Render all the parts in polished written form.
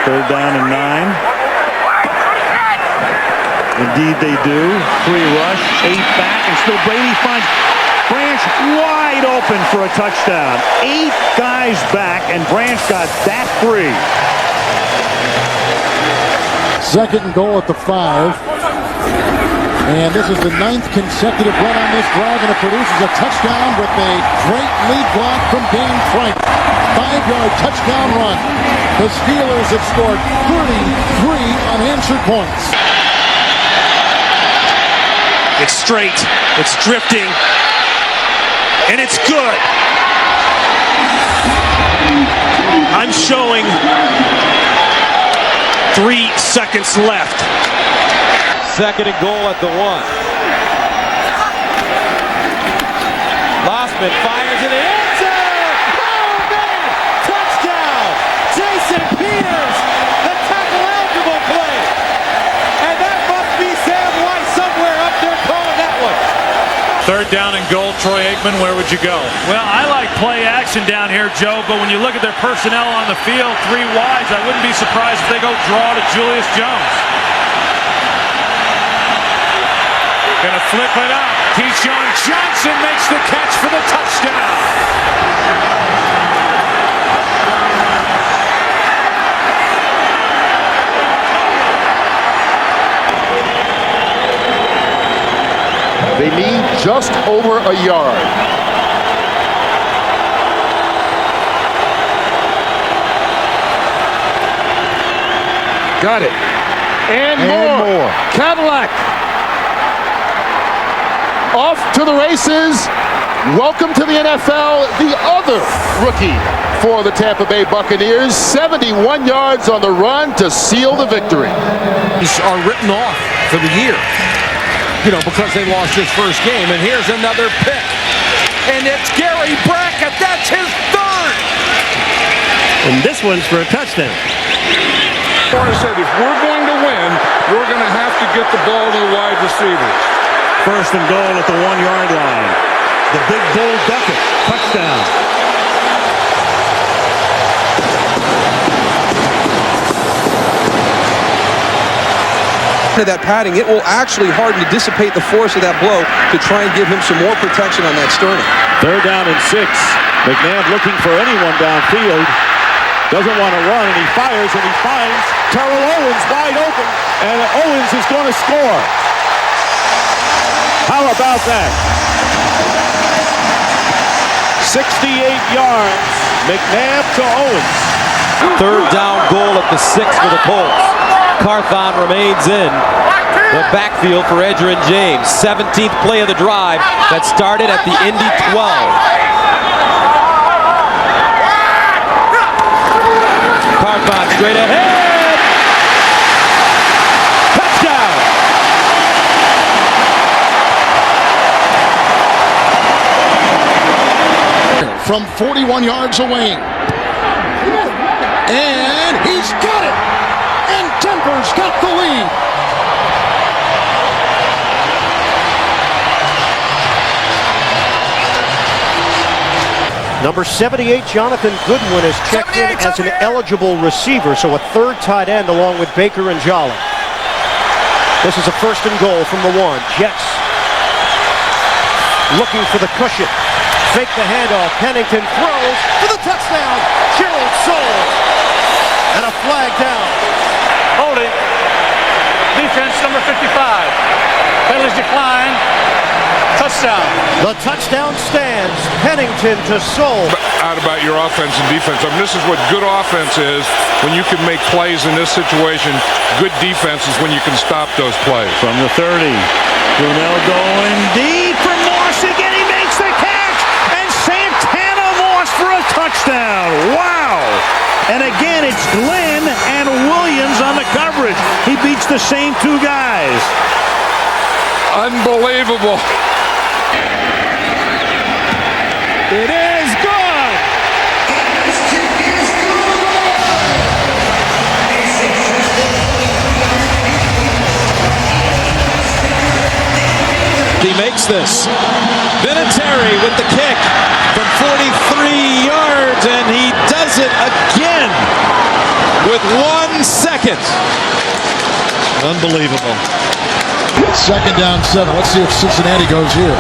Third down and 9. Indeed they do. 3 rush, 8 back, and still Brady finds Branch wide open for a touchdown. 8 guys back, and Branch got that free. Second and goal at the 5. And this is the 9th consecutive run on this drive, and it produces a touchdown with a great lead block from Dane Frank. 5-yard touchdown run. The Steelers have scored 33 unanswered points. It's straight, it's drifting, and it's good. I'm showing 3 seconds left. Second and goal at the 1. Lossman fires in the end zone. Oh man! Touchdown! Jason Peters, the tackle-eligible play. And that must be Sam White somewhere up there calling that one. Third down and goal, Troy Aikman, where would you go? Well, I like play action down here, Joe, but when you look at their personnel on the field, 3 wides, I wouldn't be surprised if they go draw to Julius Jones. Gonna flip it up. Keyshawn Johnson makes the catch for the touchdown. They need just over a yard. Got it. And more. Cadillac. Off to the races. Welcome to the NFL, the other rookie for the Tampa Bay Buccaneers. 71 yards on the run to seal the victory. These are written off for the year, because they lost his first game. And here's another pick. And it's Gary Brackett. That's his 3rd. And this one's for a touchdown. I said, if we're going to win, we're going to have to get the ball to the wide receivers. First and goal at the 1-yard line. The big bull Duckett. Touchdown. That padding, it will actually harden to dissipate the force of that blow to try and give him some more protection on that sternum. Third down and 6. McNabb looking for anyone downfield. Doesn't want to run, and he fires, and he finds Terrell Owens wide open, and Owens is going to score. How about that? 68 yards, McNabb to Owens. Third down goal at the 6 for the Colts. Carthon remains in the backfield for Edgerrin James. 17th play of the drive that started at the Indy 12. Carthon straight ahead. Touchdown. From 41 yards away. And he's got it! And Denver's got the lead. Number 78, Jonathan Goodwin, is checked in as an eligible receiver, so a 3rd tight end along with Baker and Jolly. This is a first and goal from the 1. Jets looking for the cushion. Fake the handoff. Pennington throws for the touchdown. Gerald Soule. And a flag down. Holding. Defense number 55. Penalties decline. Touchdown. The touchdown stands. Pennington to Soule. Out about your offense and defense. I mean, this is what good offense is when you can make plays in this situation. Good defense is when you can stop those plays. From the 30. Brunell going deep for Moss again. He makes the catch. And Santana Moss for a touchdown. Wow. And again, it's Glenn and Williams on the coverage. He beats the same 2 guys. Unbelievable. It is good. He makes this. Vinatieri with the kick from 43 yards, and he does it again. with 1 second. Unbelievable. Second down 7. Let's see if Cincinnati goes here.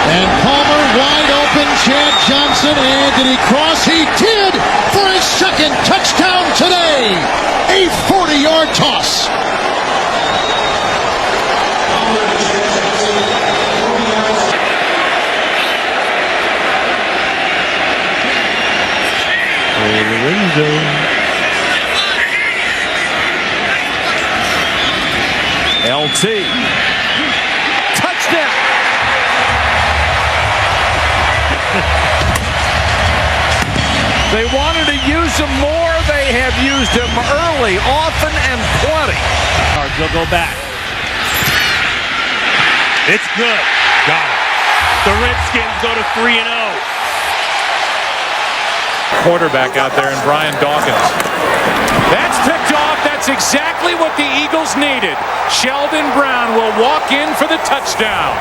And Palmer wide open. Chad Johnson. And did he cross? He did for his second touchdown today. A 40-yard toss. LT. Touchdown. They wanted to use him more. They have used him early, often, and plenty. They'll go back. It's good. Got it. The Redskins go to 3-0. Quarterback out there in Brian Dawkins. That's picked off. That's exactly what the Eagles needed. Sheldon Brown will walk in for the touchdown.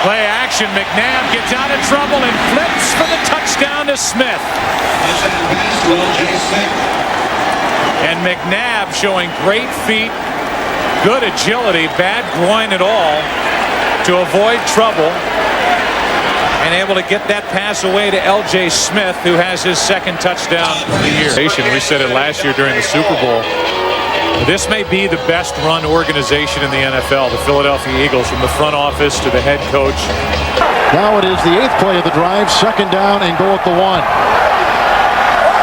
Play action. McNabb gets out of trouble and flips for the touchdown to Smith. And McNabb showing great feet, good agility, bad groin at all to avoid trouble. And able to get that pass away to L.J. Smith, who has his second touchdown of the year. We said it last year during the Super Bowl. This may be the best run organization in the NFL, the Philadelphia Eagles, from the front office to the head coach. Now it is the 8th play of the drive. Second down and goal at the 1.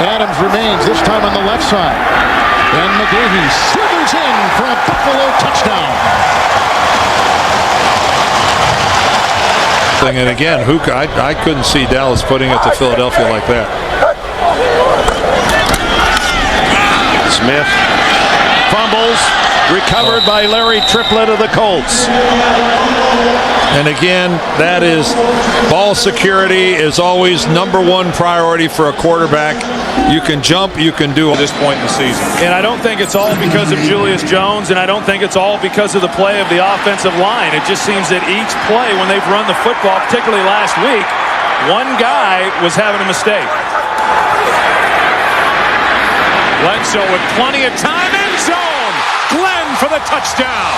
Adams remains, this time on the left side. And McGahee slithers in for a Buffalo touchdown. And again, I couldn't see Dallas putting it to Philadelphia like that. Smith fumbles, recovered by Larry Triplett of the Colts. And again, that is ball security is always #1 priority for a quarterback. You can jump, you can do at this point in the season. And I don't think it's all because of Julius Jones, and I don't think it's all because of the play of the offensive line. It just seems that each play when they've run the football, particularly last week, one guy was having a mistake. Bledsoe with plenty of time, end zone. Glenn for the touchdown.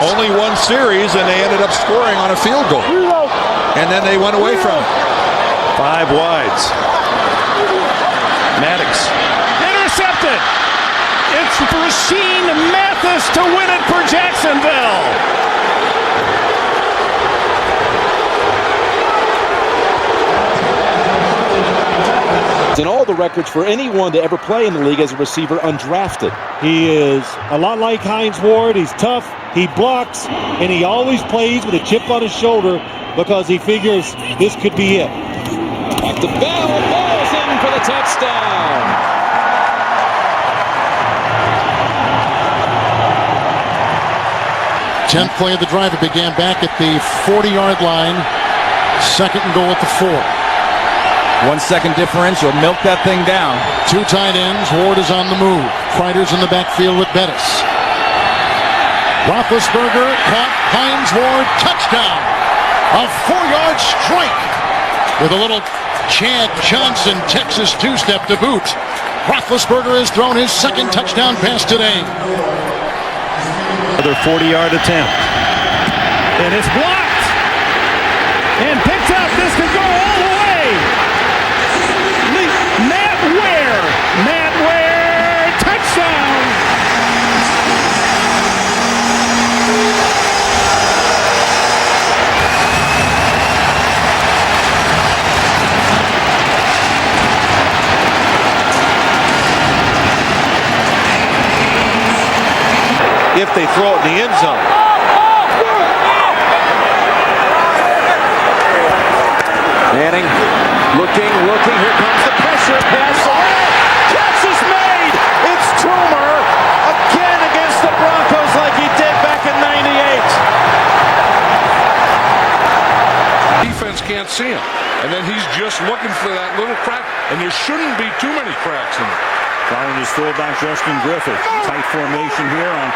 Only one series, and they ended up scoring on a field goal. And then they went away from it. 5 wides. Maddox. Intercepted. It's Rasheed Mathis to win it for Jacksonville. And all the records for anyone to ever play in the league as a receiver undrafted. He is a lot like Hines Ward. He's tough, he blocks, and he always plays with a chip on his shoulder because he figures this could be it. Back to Bell, balls in for the touchdown. Tenth play of the drive. It began back at the 40-yard line. Second and goal at the 4. 1 second differential. Milk that thing down. 2 tight ends. Ward is on the move. Fighters in the backfield with Bettis. Roethlisberger caught. Hines Ward. Touchdown. A 4-yard strike with a little Chad Johnson Texas two-step to boot. Roethlisberger has thrown his second touchdown pass today. Another 40-yard attempt. And it's blocked. And picked up. This could go all the way. Matt Ware. Touchdown. If they throw it in the end zone. Manning looking. Here comes the pressure pass. Catch is made. It's Toomer again against the Broncos like he did back in '98. Defense can't see him. And then he's just looking for that little crack. And there shouldn't be too many cracks in it. Following his fullback, Justin Griffith. Tight formation here on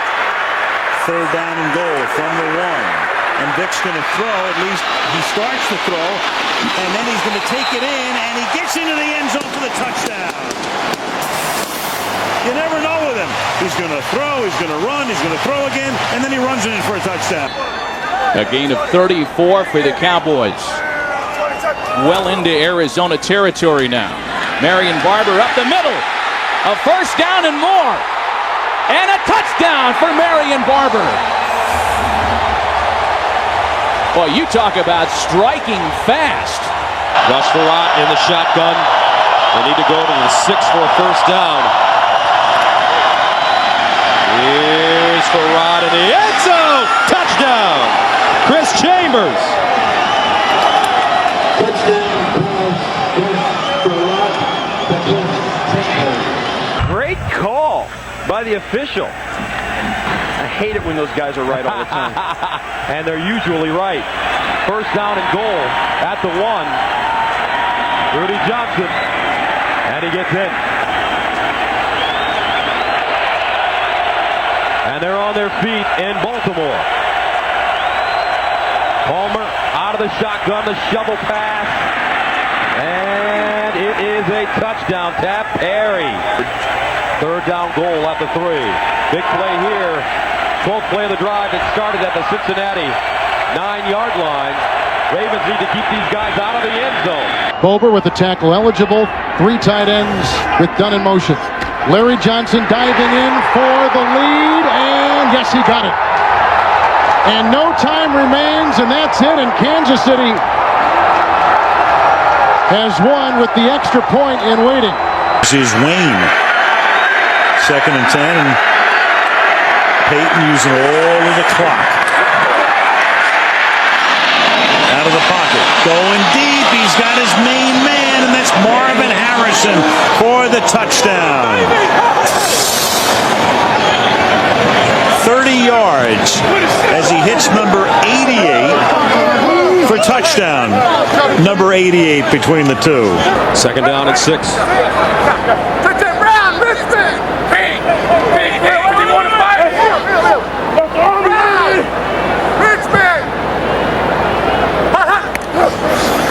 3rd down and goal from the 1. And Vic's going to throw. At least he starts to throw. And then he's going to take it in. And he gets into the end zone for the touchdown. You never know with him. He's going to throw. He's going to run. He's going to throw again. And then he runs it in for a touchdown. A gain of 34 for the Cowboys. Well into Arizona territory now. Marion Barber up the middle. A first down and more. And a touchdown for Marion Barber. Boy, you talk about striking fast. Gus Farrat in the shotgun. They need to go to the 6 for a first down. Here's Farrat in the end zone. Touchdown. Chris Chambers. Great call by the official. I hate it when those guys are right all the time. And they're usually right. First down and goal at the 1. Rudy Johnson. And he gets in. And they're on their feet in Baltimore. Palmer out of the shotgun, the shovel pass. And it is a touchdown. Tap Perry. 3rd down goal at the 3. Big play here. 12th play of the drive. It started at the Cincinnati 9-yard line. Ravens need to keep these guys out of the end zone. Bober with the tackle eligible. 3 tight ends with Dunn in motion. Larry Johnson diving in for the lead. And yes, he got it. And no time remains, and that's it. And Kansas City has won with the extra point in waiting. This is Wayne. 2nd and 10. And Peyton using all of the clock. Out of the pocket. Going deep. He's got his main man, and that's Marvin Harrison for the touchdown. 30 yards as he hits number 88 for touchdown. Number 88 between the two. 2nd down and 6.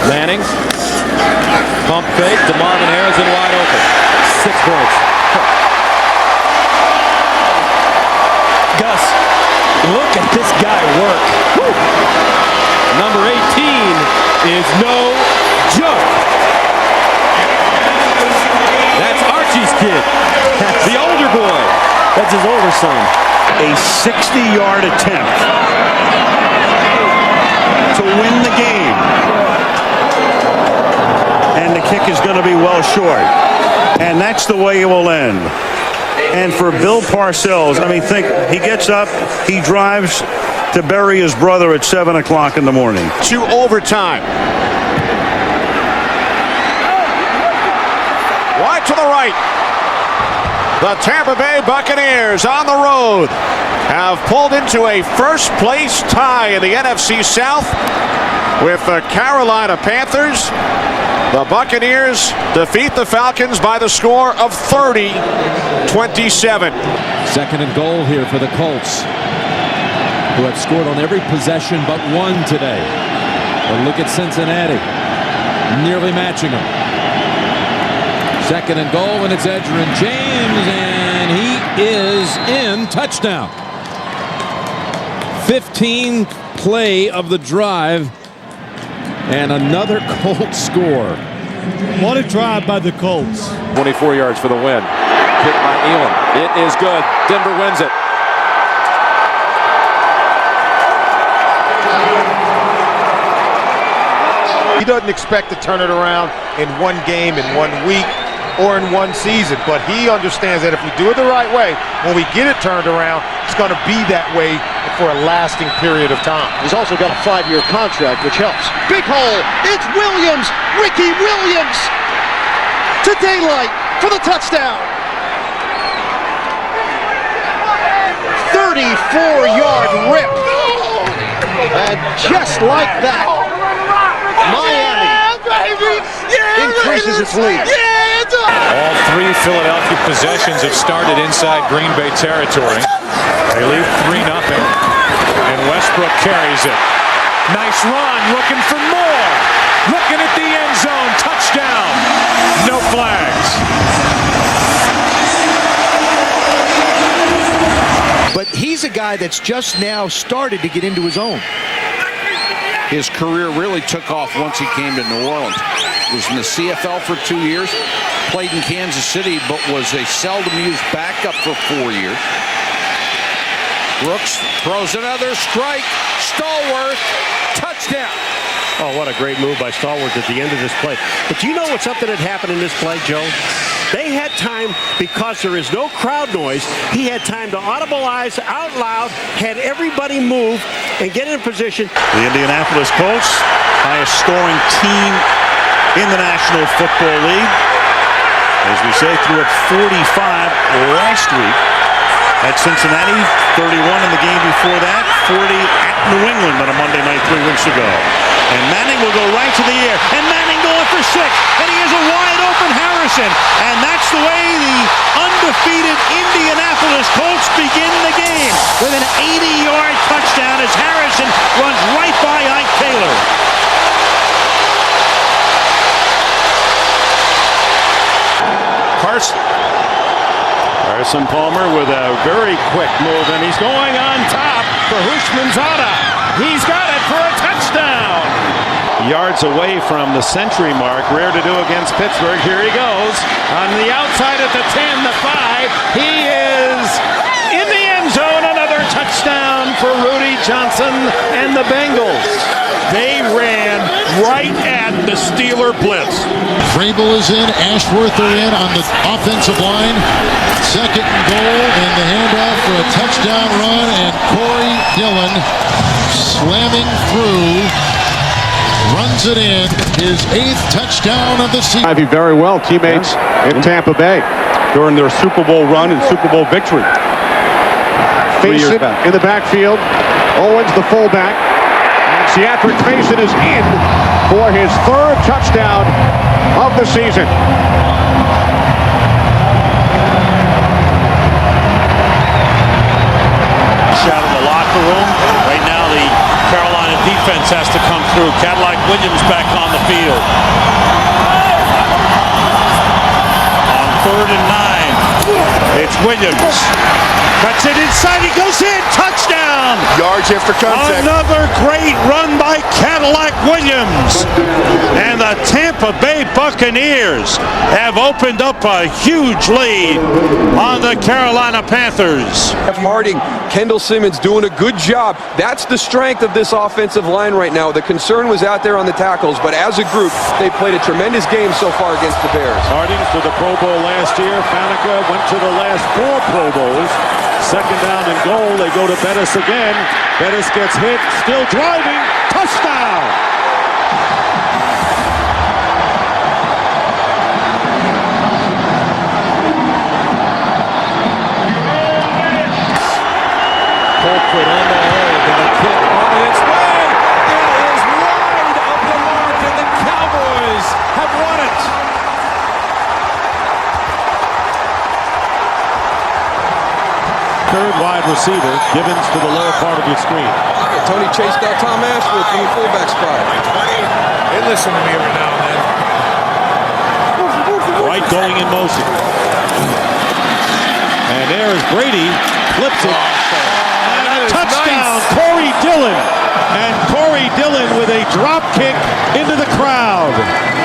Manning. Pump fake to Marvin Harrison wide open. 6 points. Gus, look at this guy work. Woo. Number 18 is no joke. That's Archie's kid. The older boy. That's his older son. A 60-yard attempt to win the game. And the kick is going to be well short. And that's the way it will end. And for Bill Parcells, I mean, think, he gets up, he drives to bury his brother at 7 o'clock in the morning. To overtime. Wide to the right. The Tampa Bay Buccaneers on the road have pulled into a first-place tie in the NFC South with the Carolina Panthers. The Buccaneers defeat the Falcons by the score of 30-27. 2nd and goal here for the Colts, who have scored on every possession but one today. But look at Cincinnati, nearly matching them. 2nd and goal, and it's Edgerrin James, and he is in. Touchdown. 15th play of the drive, and another Colts score. What a drive by the Colts. 24 yards for the win. Kick by Elam. It is good. Denver wins it. He doesn't expect to turn it around in one game, in 1 week, or in one season. But he understands that if we do it the right way, when we get it turned around, it's going to be that way for a lasting period of time. He's also got a 5-year contract, which helps. Big hole. It's Williams. Ricky Williams to daylight for the touchdown. 34-yard rip. And just like that, Miami increases its lead. All three Philadelphia possessions have started inside Green Bay territory. They lead 3-0, and Westbrook carries it. Nice run, looking for more. Looking at the end zone, touchdown. No flags. But he's a guy that's just now started to get into his own. His career really took off once he came to New Orleans. Was in the CFL for 2 years, played in Kansas City, but was a seldom used backup for 4 years. Brooks throws another strike. Stallworth, touchdown. Oh, what a great move by Stallworth at the end of this play. But do you know what something that happened in this play, Joe? They had time, because there is no crowd noise, he had time to audibilize out loud, had everybody move and get in position. The Indianapolis Colts, highest scoring team in the National Football League. As we say, threw up 45 last week at Cincinnati, 31 in the game before that, 40 at New England on a Monday night 3 weeks ago. And Manning will go right to the air, and Manning going for 6, and he has a wide open Harrison, and that's the way the undefeated Indianapolis Colts begin the game with an 80-yard touchdown as Harrison runs right by Ike Taylor. Carson Palmer with a very quick move, and he's going on top for Hushmanzada. He's got it for a touchdown. Yards away from the century mark. Rare to do against Pittsburgh. Here he goes. On the outside at the 10, the 5. He is in the end zone. Another touchdown for Rudy Johnson and the Bengals. They ran right at the Steeler blitz. Vrabel is in. Ashworth are in on the offensive line. Second and goal, and the handoff for a touchdown run, and Corey Dillon slamming through, runs it in, his 8th touchdown of the season. Ivy very well, teammates in Tampa Bay During their Super Bowl run and Super Bowl victory. Faison in the backfield. Owens, the fullback. And Seatric Faison is in for his 3rd touchdown of the season. Out of the locker room. Right now the Carolina defense has to come through. Cadillac Williams back on the field. On 3rd and 9. It's Williams. Cuts it inside. He goes in. Touchdown. Yards after contact. Another great run by Cadillac Williams. And the Tampa Bay Buccaneers have opened up a huge lead on the Carolina Panthers. Harding, Kendall Simmons doing a good job. That's the strength of this offensive line right now. The concern was out there on the tackles, but as a group, they played a tremendous game so far against the Bears. Harding to the Pro Bowl last year. Faneca went to the last 4 Pro Bowls. Second down and goal. They go to Bettis again. Bettis gets hit. Still driving. Touchdown! Colquitt on the hold, and the kick on its way. It is wide of the mark, and the Cowboys have won it. Third wide receiver, Gibbons to the lower part of your screen. Tony chased out Tom Ashworth from the fullback spot. They listen to me every now and then. Right going in motion. And there is Brady, flips it. And a touchdown, nice. Corey Dillon. And Corey Dillon with a drop kick into the crowd.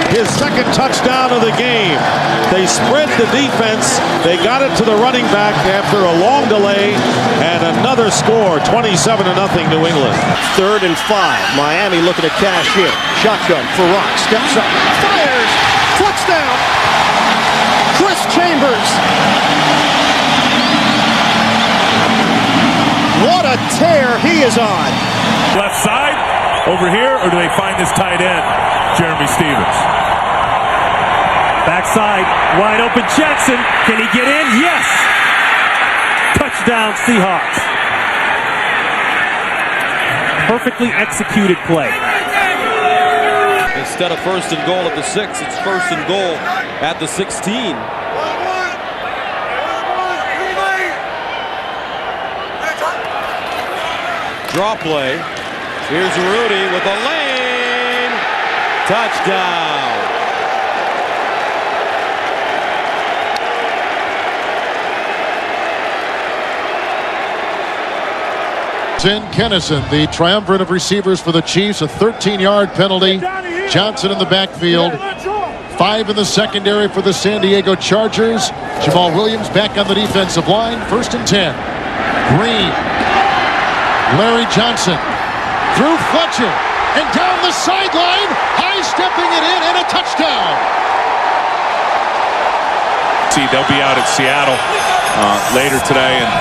His 2nd touchdown of the game. They spread the defense. They got it to the running back after a long delay. And another score, 27-0 New England. 3rd and 5. Miami looking to cash in. Shotgun for Rock. Steps up. Fires. Touchdown. Chris Chambers. What a tear he is on. Left side, over here, or do they find this tight end, Jeremy Stevens? Backside, wide open Jackson. Can he get in? Yes! Touchdown Seahawks. Perfectly executed play. It's instead of first and goal at the 6, it's first and goal at the 16. Draw play. Here's Rudy with a lane. Touchdown. Kennison, the triumvirate of receivers for the Chiefs, a 13-yard penalty. Johnson in the backfield. 5 in the secondary for the San Diego Chargers. Jamal Williams back on the defensive line. 1st and 10. Green. Larry Johnson through Fletcher and down the sideline. High-stepping it in and a touchdown. See, they'll be out at Seattle later today, and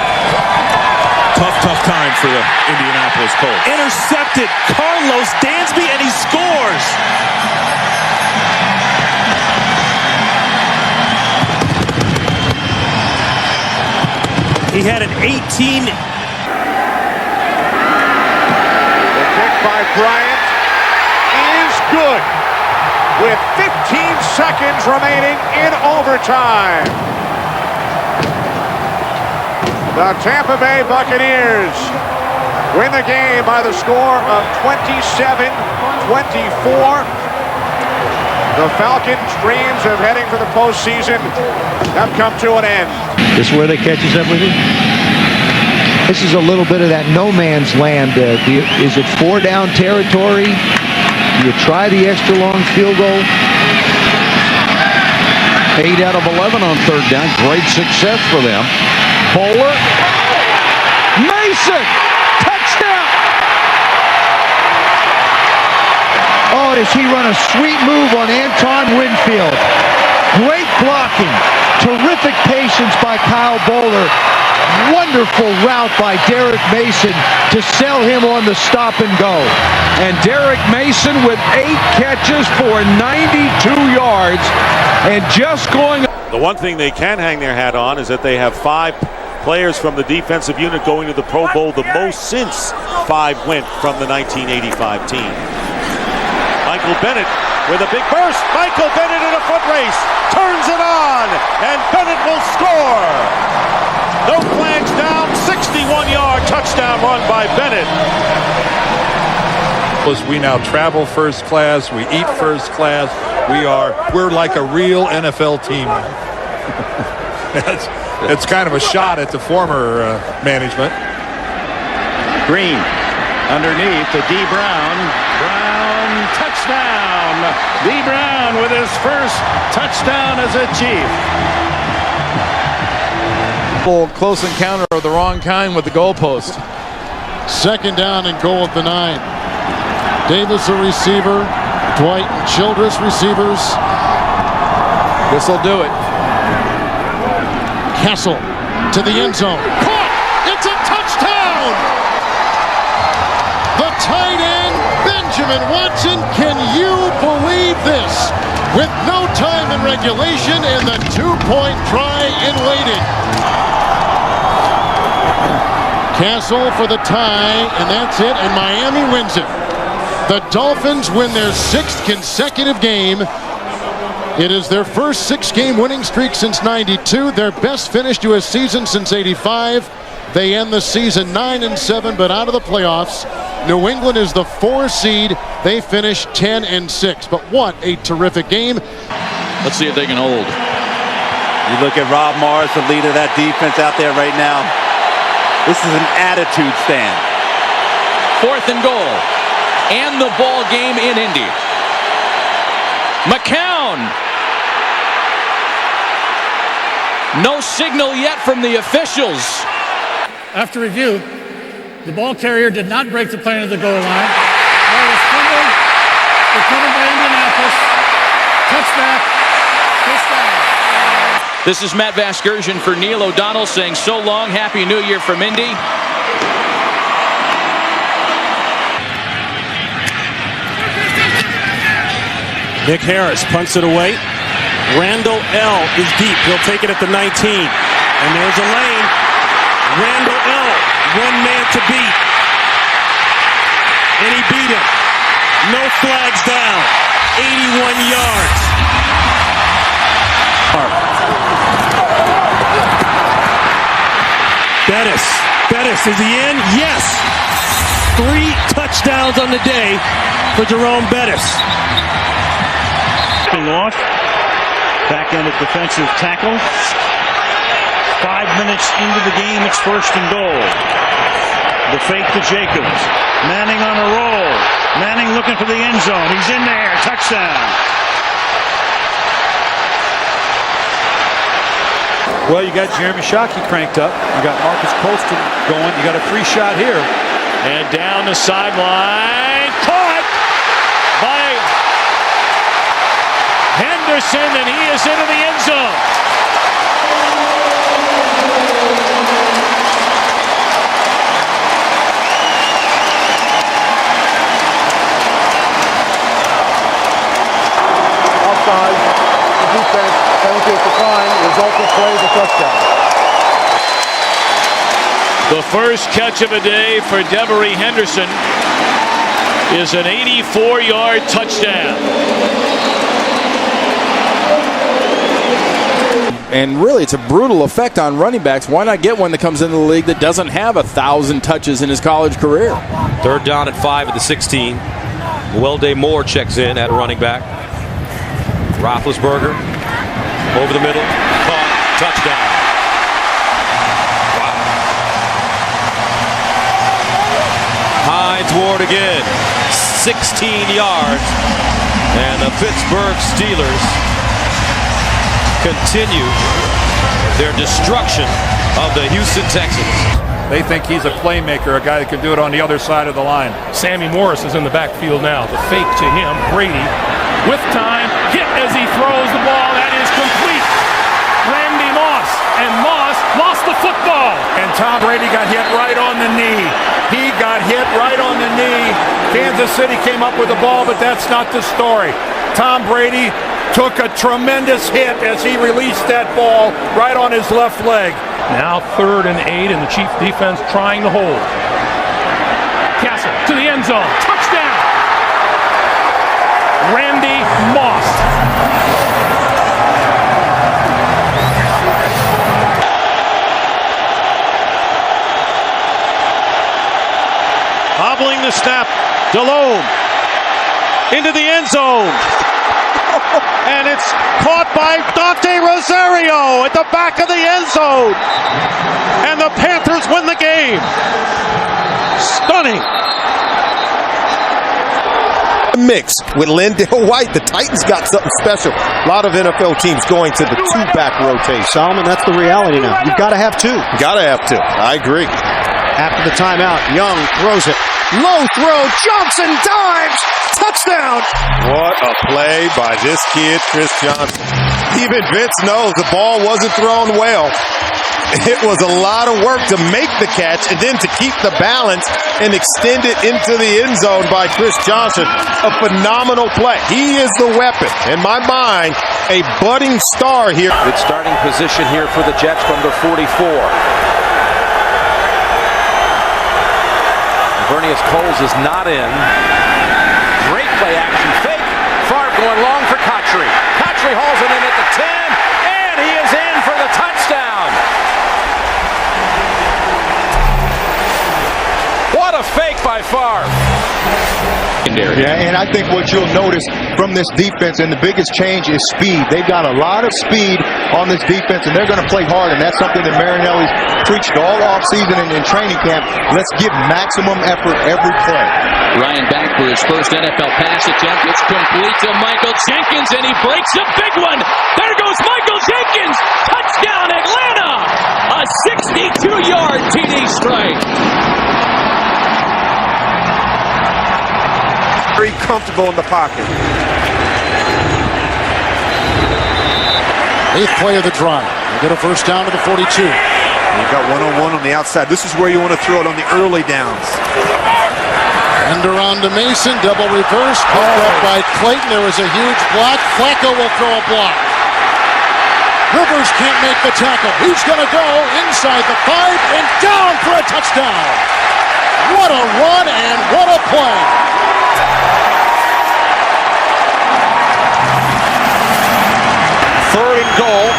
tough time for the Indianapolis Colts. Intercepted Carlos Dansby, and he scores. He had an 18. The kick by Bryant is good with 15 seconds remaining in overtime. The Tampa Bay Buccaneers win the game by the score of 27-24. The Falcons' dreams of heading for the postseason have come to an end. This is where they catches everything. This is a little bit of that no man's land. Is it 4-down territory? Do you try the extra long field goal? 8 out of 11 on 3rd down. Great success for them. Bowler. Mason. Touchdown. Oh, does he run a sweet move on Anton Winfield. Great blocking. Terrific patience by Kyle Bowler. Wonderful route by Derek Mason to sell him on the stop and go. And Derek Mason with 8 catches for 92 yards and just going. The one thing they can hang their hat on is that they have 5 players from the defensive unit going to the Pro Bowl, the most since 5 went from the 1985 team. Michael Bennett with a big burst. Michael Bennett in a foot race. Turns it on. And Bennett will score. No flags down. 61-yard touchdown run by Bennett. We now travel first class. We eat first class. We're like a real NFL team. It's kind of a shot at the former management. Green underneath to D. Brown. Brown touchdown. D. Brown with his first touchdown as a Chief. Close encounter of the wrong kind with the goalpost. 2nd down and goal at the 9. Davis a receiver. Dwight and Childress receivers. This'll do it. Castle to the end zone. Caught! It's a touchdown! The tight end, Benjamin Watson. Can you believe this? With no time in regulation and the 2-point try in waiting. Castle for the tie, and that's it, and Miami wins it. The Dolphins win their 6th consecutive game. It is their first 6-game winning streak since '92, their best finish to a season since '85. They end the season 9-7, but out of the playoffs. New England is the 4 seed. They finish 10-6. But what a terrific game. Let's see if they can hold. You look at Rob Morris, the leader of that defense out there right now. This is an attitude stand. 4th and goal. And the ball game in Indy. McCown. No signal yet from the officials. After review, the ball carrier did not break the plane of the goal line. Ball was fumbled, recovered by Indianapolis. Touchback. First down. This is Matt Vasgersian for Neil O'Donnell saying so long, Happy New Year from Indy. Nick Harris punts it away. Randall L. is deep. He'll take it at the 19. And there's a lane. Randall L. 1 man to beat. And he beat him. No flags down. 81 yards. Bettis, is he in? Yes. 3 touchdowns on the day for Jerome Bettis. Off. Back-ended defensive tackle. 5 minutes into the game, it's 1st and goal. The fake to Jacobs. Manning on a roll. Manning looking for the end zone. He's in there. Touchdown. Well, you got Jeremy Shockey cranked up. You got Marcus Colston going. You got a free shot here. And down the sideline. Caught by Henderson, and he is into the end zone. Offside, the defense, penalty at the time, resulting play is a touchdown. The first catch of the day for Devery Henderson is an 84-yard touchdown. And really, it's a brutal effect on running backs. Why not get one that comes into the league that doesn't have 1,000 touches in his college career? 3rd down and 5 at the 16. Welday Moore checks in at running back. Roethlisberger over the middle. Caught. Touchdown. Wow. Hines Ward again. 16 yards. And the Pittsburgh Steelers continue their destruction of the Houston Texans. They think he's a playmaker, a guy that can do it on the other side of the line. Sammy Morris is in the backfield now. The fake to him. Brady with time. Hit as he throws the ball. That is complete. Randy Moss. And Moss lost the football. And Tom Brady got hit right on the knee. He got hit right on the knee. Kansas City came up with the ball, but that's not the story. Tom Brady took a tremendous hit as he released that ball right on his left leg. Now 3rd and 8, and the Chiefs defense trying to hold. Castle to the end zone. Touchdown! Randy Moss. Hobbling the snap. Delhomme into the end zone. And it's caught by Dante Rosario at the back of the end zone. And the Panthers win the game. Stunning. Mix with Lindell White. The Titans got something special. A lot of NFL teams going to the 2-back rotation. Solomon, that's the reality now. You've got to have 2. Gotta have to. I agree. After the timeout, Young throws it. Low throw. Johnson dives. Touchdown. What a play by this kid, Chris Johnson. Even Vince knows the ball wasn't thrown well. It was a lot of work to make the catch and then to keep the balance and extend it into the end zone by Chris Johnson. A phenomenal play. He is the weapon. In my mind, a budding star here. Good starting position here for the Jets from the 44. Vernius Coles is not in. Great play action fake. Favre going long for Cotchery. Cotchery hauls it in at the 10, and he is in for the touchdown. What a fake by Favre. Yeah, and I think what you'll notice from this defense, and the biggest change is speed. They've got a lot of speed on this defense, and they're going to play hard, and that's something that Marinelli's preached all offseason and in training camp. Let's give maximum effort every play. Ryan back for his first NFL pass attempt. It's complete to Michael Jenkins, and he breaks a big one. There goes Michael Jenkins. Touchdown, Atlanta. A 62-yard TD strike. Very comfortable in the pocket. 8th play of the drive. They get a first down to the 42. You've got one-on-one on the outside. This is where you want to throw it on the early downs. End around to Mason. Double reverse. Picked up by Clayton. There was a huge block. Flacco will throw a block. Rivers can't make the tackle. He's going to go inside the 5 and down for a touchdown. What a run and what a play. goal.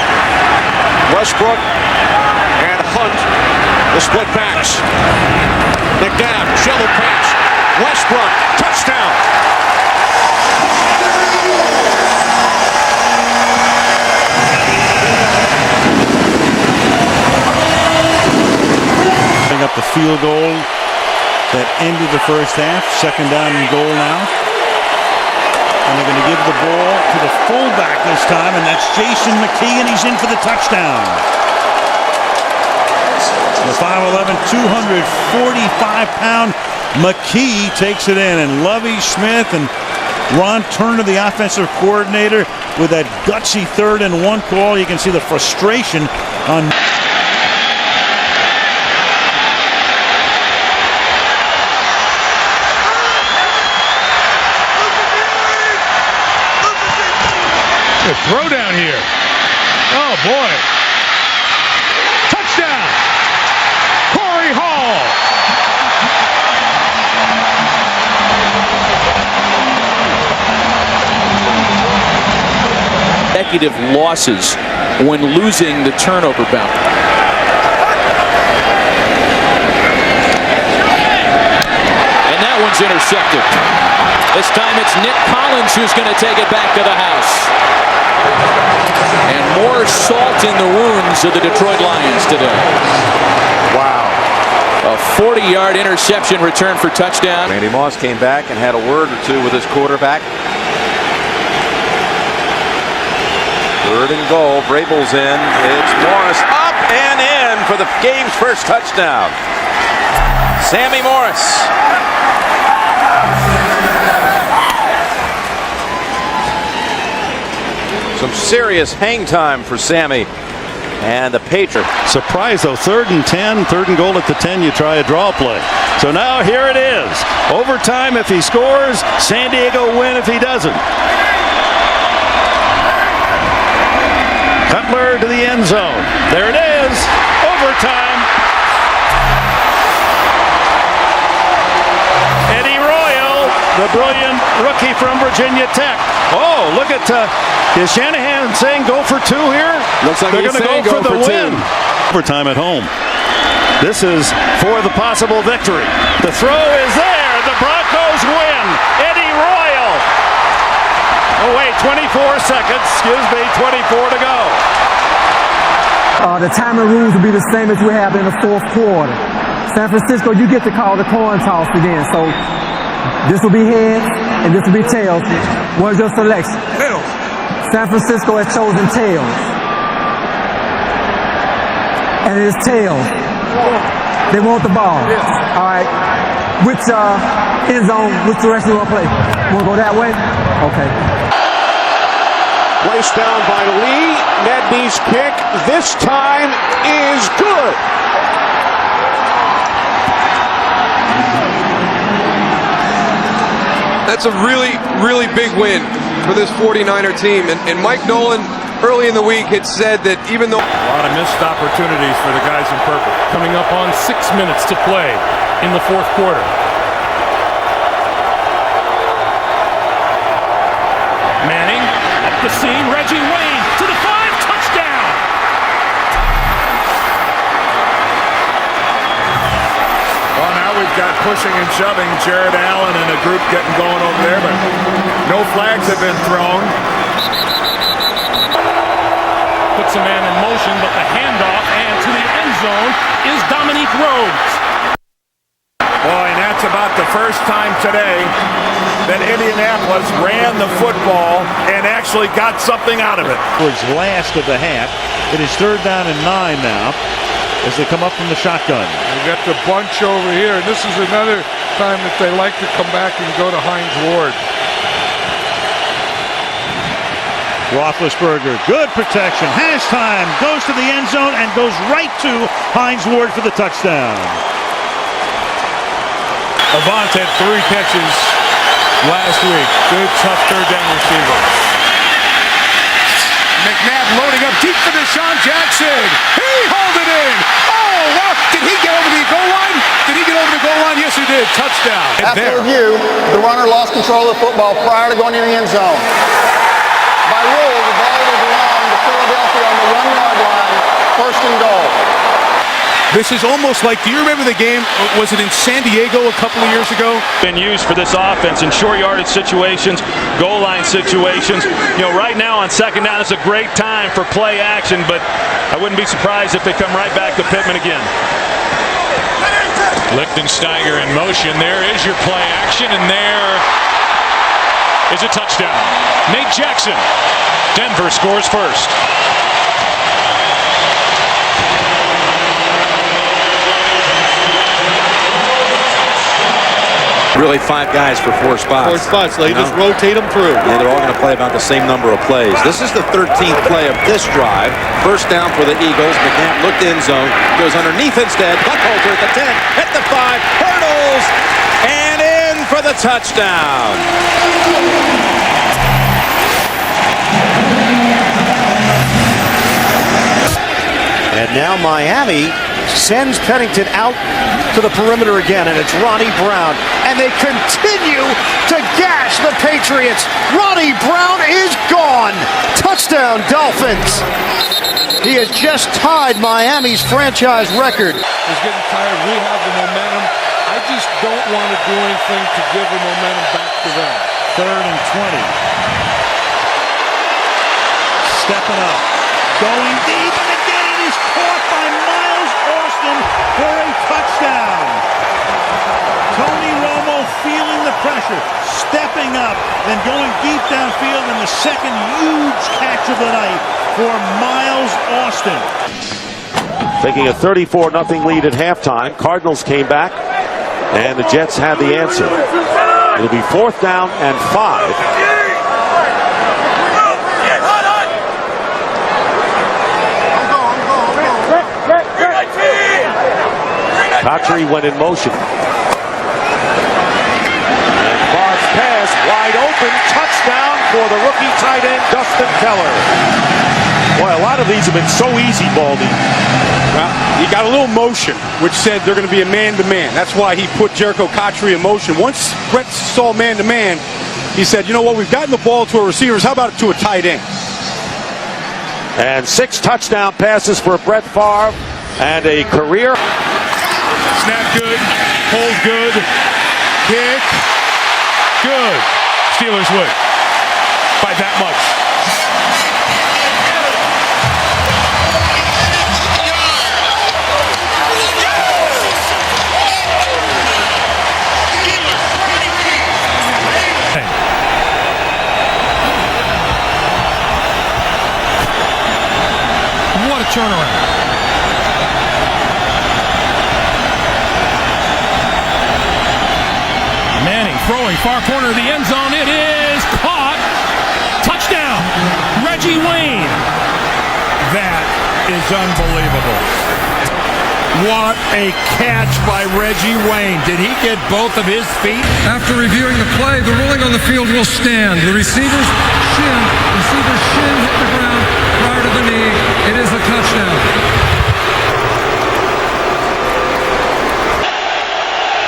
Westbrook and Hunt, the split backs. McNabb, shallow pass. Westbrook, touchdown. Up the field goal that ended the first half. Second down and goal now. And they're going to give the ball to the fullback this time, and that's Jason McKee, and he's in for the touchdown. The 5'11", 245-pound McKee takes it in, and Lovie Smith and Ron Turner, the offensive coordinator, with that gutsy 3rd and 1 call. You can see the frustration on. Throw down here. Oh, boy. Touchdown. Corey Hall. Consecutive losses when losing the turnover battle. And that one's intercepted. This time it's Nick Collins who's going to take it back to the house. And more salt in the wounds of the Detroit Lions today. Wow. A 40-yard interception return for touchdown. Randy Moss came back and had a word or two with his quarterback. 3rd and goal. Vrabel's in. It's Morris up and in for the game's first touchdown. Sammy Morris. Some serious hang time for Sammy and the Patriots. Surprise though, 3rd and 10, 3rd and goal at the 10, you try a draw play. So now here it is. Overtime if he scores, San Diego win if he doesn't. Cutler to the end zone. There it is. Overtime. Eddie Royal, the brilliant rookie from Virginia Tech. Oh, look at is Shanahan saying go for 2 here? Looks like they're going to go for the win. Overtime at home. This is for the possible victory. The throw is there. The Broncos win. Eddie Royal. Oh wait, 24 seconds. Excuse me, 24 to go. The timing rules will be the same as we have in the 4th quarter. San Francisco, you get to call the coin toss again. So this will be heads and this will be tails. What's your selection? Tails. San Francisco has chosen tails. And it is tails. They want the ball. Yes. All right. Which end zone, which direction you want to play? Want to go that way? Okay. Placed down by Lee. Nedney's kick this time is good. That's a really, really big win for this 49er team. And Mike Nolan, early in the week, had said that even though... A lot of missed opportunities for the guys in purple. Coming up on 6 minutes to play in the 4th quarter. Manning up the seam. Reggie Wayne to the 5. Touchdown! Well, now we've got pushing and shoving. Jared Allen and a group getting going over there, but no flags have been thrown. Puts a man in motion, but the handoff and to the end zone is Dominique Rhodes. Boy, and that's about the first time today that Indianapolis ran the football and actually got something out of it. Towards last of the half. It is 3rd down and 9 now as they come up from the shotgun. We got the bunch over here, and this is another time that they like to come back and go to Hines Ward. Roethlisberger, good protection, has time, goes to the end zone and goes right to Hines Ward for the touchdown. Avant had 3 catches last week. Good, tough 3rd down receiver. McNabb loading up deep for Deshaun Jackson. He hauled it in. Oh, wow. Did he get over the goal line? Did he get over the goal line? Yes, he did. Touchdown. After review, the runner lost control of the football prior to going in the end zone. By rule, the ball will belong to Philadelphia This is almost like, do you remember the game? Was it in San Diego a couple of years ago? Been used for this offense in short yardage situations, goal line situations. You know, right now on second down, it's a great time for play action, but I wouldn't be surprised if they come right back to Pittman again. Lichtensteiger in motion. There is your play action, and there is a touchdown. Nate Jackson. Denver scores first. Really 5 guys for 4 spots. 4 spots, so you just rotate them through. Yeah, they're all going to play about the same number of plays. This is the 13th play of this drive. First down for the Eagles. McNabb looked end zone, goes underneath instead. Buckholzer at the 10, at the 5, hurdles, and in for the touchdown. And now Miami sends Pennington out to the perimeter again, and it's Ronnie Brown. And they continue to gash the Patriots. Ronnie Brown is gone. Touchdown, Dolphins. He has just tied Miami's franchise record. He's getting tired. We have the momentum. I just don't want to do anything to give the momentum back to them. 3rd and 20. Stepping up. Going deep, and again it is caught by Miles Austin for a touchdown. Tony Romo feeling the pressure, stepping up, then going deep downfield, and the second huge catch of the night for Miles Austin. Taking a 34-0 lead at halftime. Cardinals came back, and the Jets had the answer. It'll be 4th down and 5. Cotchery went in motion. And Bard's pass wide open. Touchdown for the rookie tight end, Dustin Keller. Boy, a lot of these have been so easy, Baldy. Well, he got a little motion, which said they're going to be a man-to-man. That's why he put Jericho Cotchery in motion. Once Brett saw man-to-man, he said, you know what, we've gotten the ball to our receivers. How about to a tight end? And 6 touchdown passes for Brett Favre and a career. Snap good, hold good, kick, good. Steelers win by that much. What a turnaround. Throwing far corner of the end zone. It is caught. Touchdown. Reggie Wayne. That is unbelievable. What a catch by Reggie Wayne. Did he get both of his feet? After reviewing the play, the ruling on the field will stand. The receiver's shin hit the ground prior to the knee. It is a touchdown.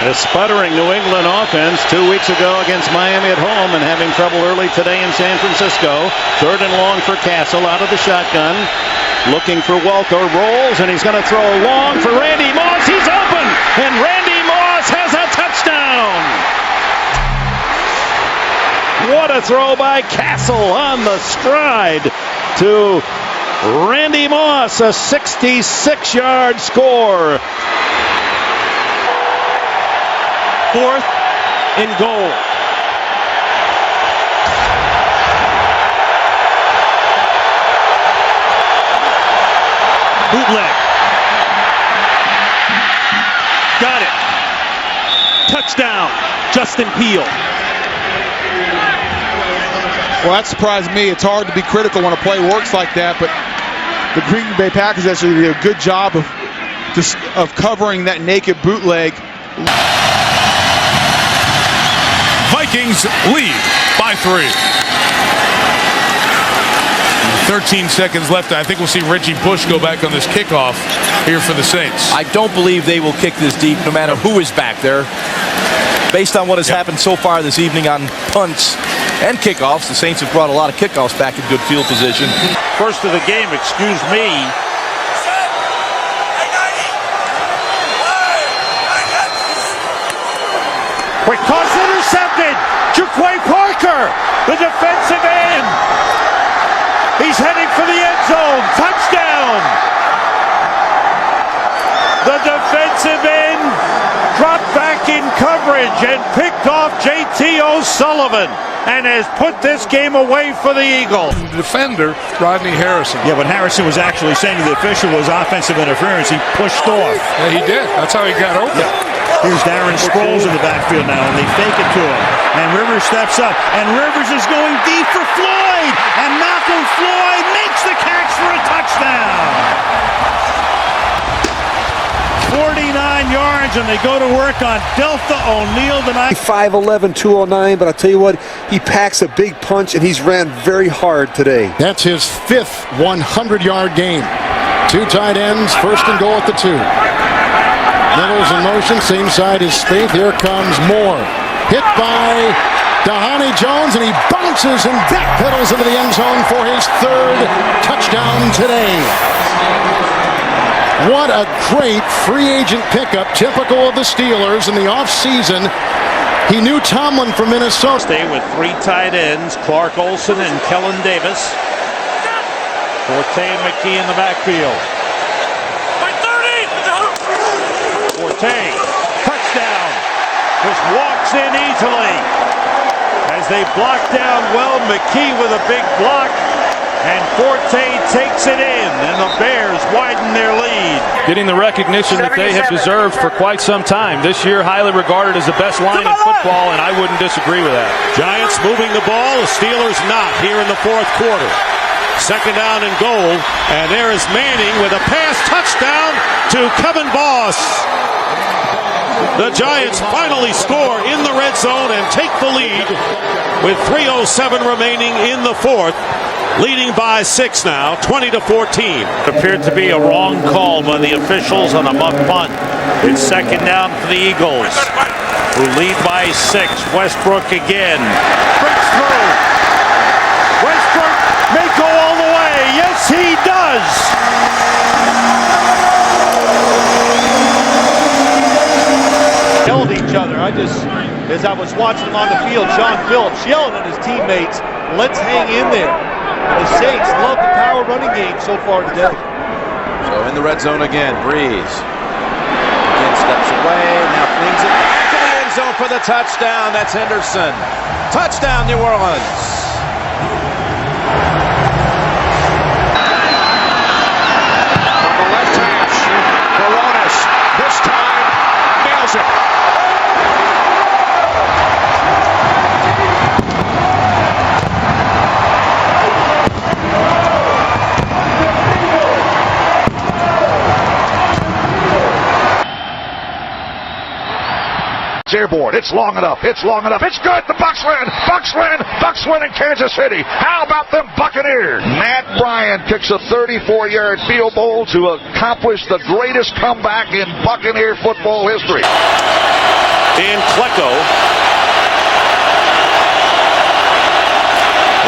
A sputtering New England offense 2 weeks ago against Miami at home and having trouble early today in San Francisco. 3rd and long for Castle out of the shotgun. Looking for Welker. Rolls, and he's going to throw long for Randy Moss. He's open, and Randy Moss has a touchdown. What a throw by Castle on the stride to Randy Moss. A 66-yard score. 4th and goal. Bootleg. Got it. Touchdown, Justin Peele. Well, that surprised me. It's hard to be critical when a play works like that, but the Green Bay Packers actually did a good job of covering that naked bootleg. Vikings lead by 3. 13 seconds left. I think we'll see Reggie Bush go back on this kickoff here for the Saints. I don't believe they will kick this deep no matter who is back there. Based on what has happened so far this evening on punts and kickoffs, the Saints have brought a lot of kickoffs back in good field position. First of the game, excuse me. Quick toss intercepted. Jaquay Parker, the defensive end. He's heading for the end zone. Touchdown. The defensive end dropped back in coverage and picked off J.T. O'Sullivan and has put this game away for the Eagles. The defender, Rodney Harrison. Yeah, but Harrison was actually saying to the official was offensive interference. He pushed off. Yeah, he did. That's how he got open. Yeah. Here's Darren Sproles in the backfield now, and they fake it to him. And Rivers steps up, and Rivers is going deep for Floyd. And Malcolm Floyd makes the catch for a touchdown. 49 yards, and they go to work on Delta O'Neal tonight. 5'11", 209, but I'll tell you what, he packs a big punch, and he's ran very hard today. That's his 5th 100-yard game. 2 tight ends, first and goal at the 2. Miller's in motion, same side as Spaeth. Here comes Moore. Hit by Dhani Jones, and he bounces and backpedals into the end zone for his 3rd touchdown today. What a great free agent pickup, typical of the Steelers in the offseason. He knew Tomlin from Minnesota. Stay with 3 tight ends, Clark Olson and Kellen Davis. Forte and McKee in the backfield. Forte, touchdown, just walks in easily as they block down well. McKee with a big block, and Forte takes it in, and the Bears widen their lead. Getting the recognition that they have deserved for quite some time. This year, highly regarded as the best line in football, and I wouldn't disagree with that. Giants moving the ball, the Steelers not here in the 4th quarter. 2nd down and goal, and there is Manning with a pass touchdown to Kevin Boss. The Giants finally score in the red zone and take the lead with 3:07 remaining in the 4th, leading by 6 now, 20-14. Appeared to be a wrong call by the officials on a muff punt. It's 2nd down for the Eagles, who lead by 6. Westbrook again breaks through. Westbrook may go all the way. Yes, he does. Yelled at each other. As I was watching them on the field, John Phillips yelling at his teammates, let's hang in there. The Saints love the power running game so far today. So in the red zone again, Breeze. Again steps away, now flings it back to the end zone for the touchdown. That's Henderson. Touchdown, New Orleans. On the left hash, Baronis. This time, nails it. It's airborne. It's long enough. It's long enough. It's good. The Bucs win. Bucs win. Bucs win in Kansas City. How about them Buccaneers? Matt Bryant kicks a 34-yard field goal to accomplish the greatest comeback in Buccaneer football history. Dan Klecko.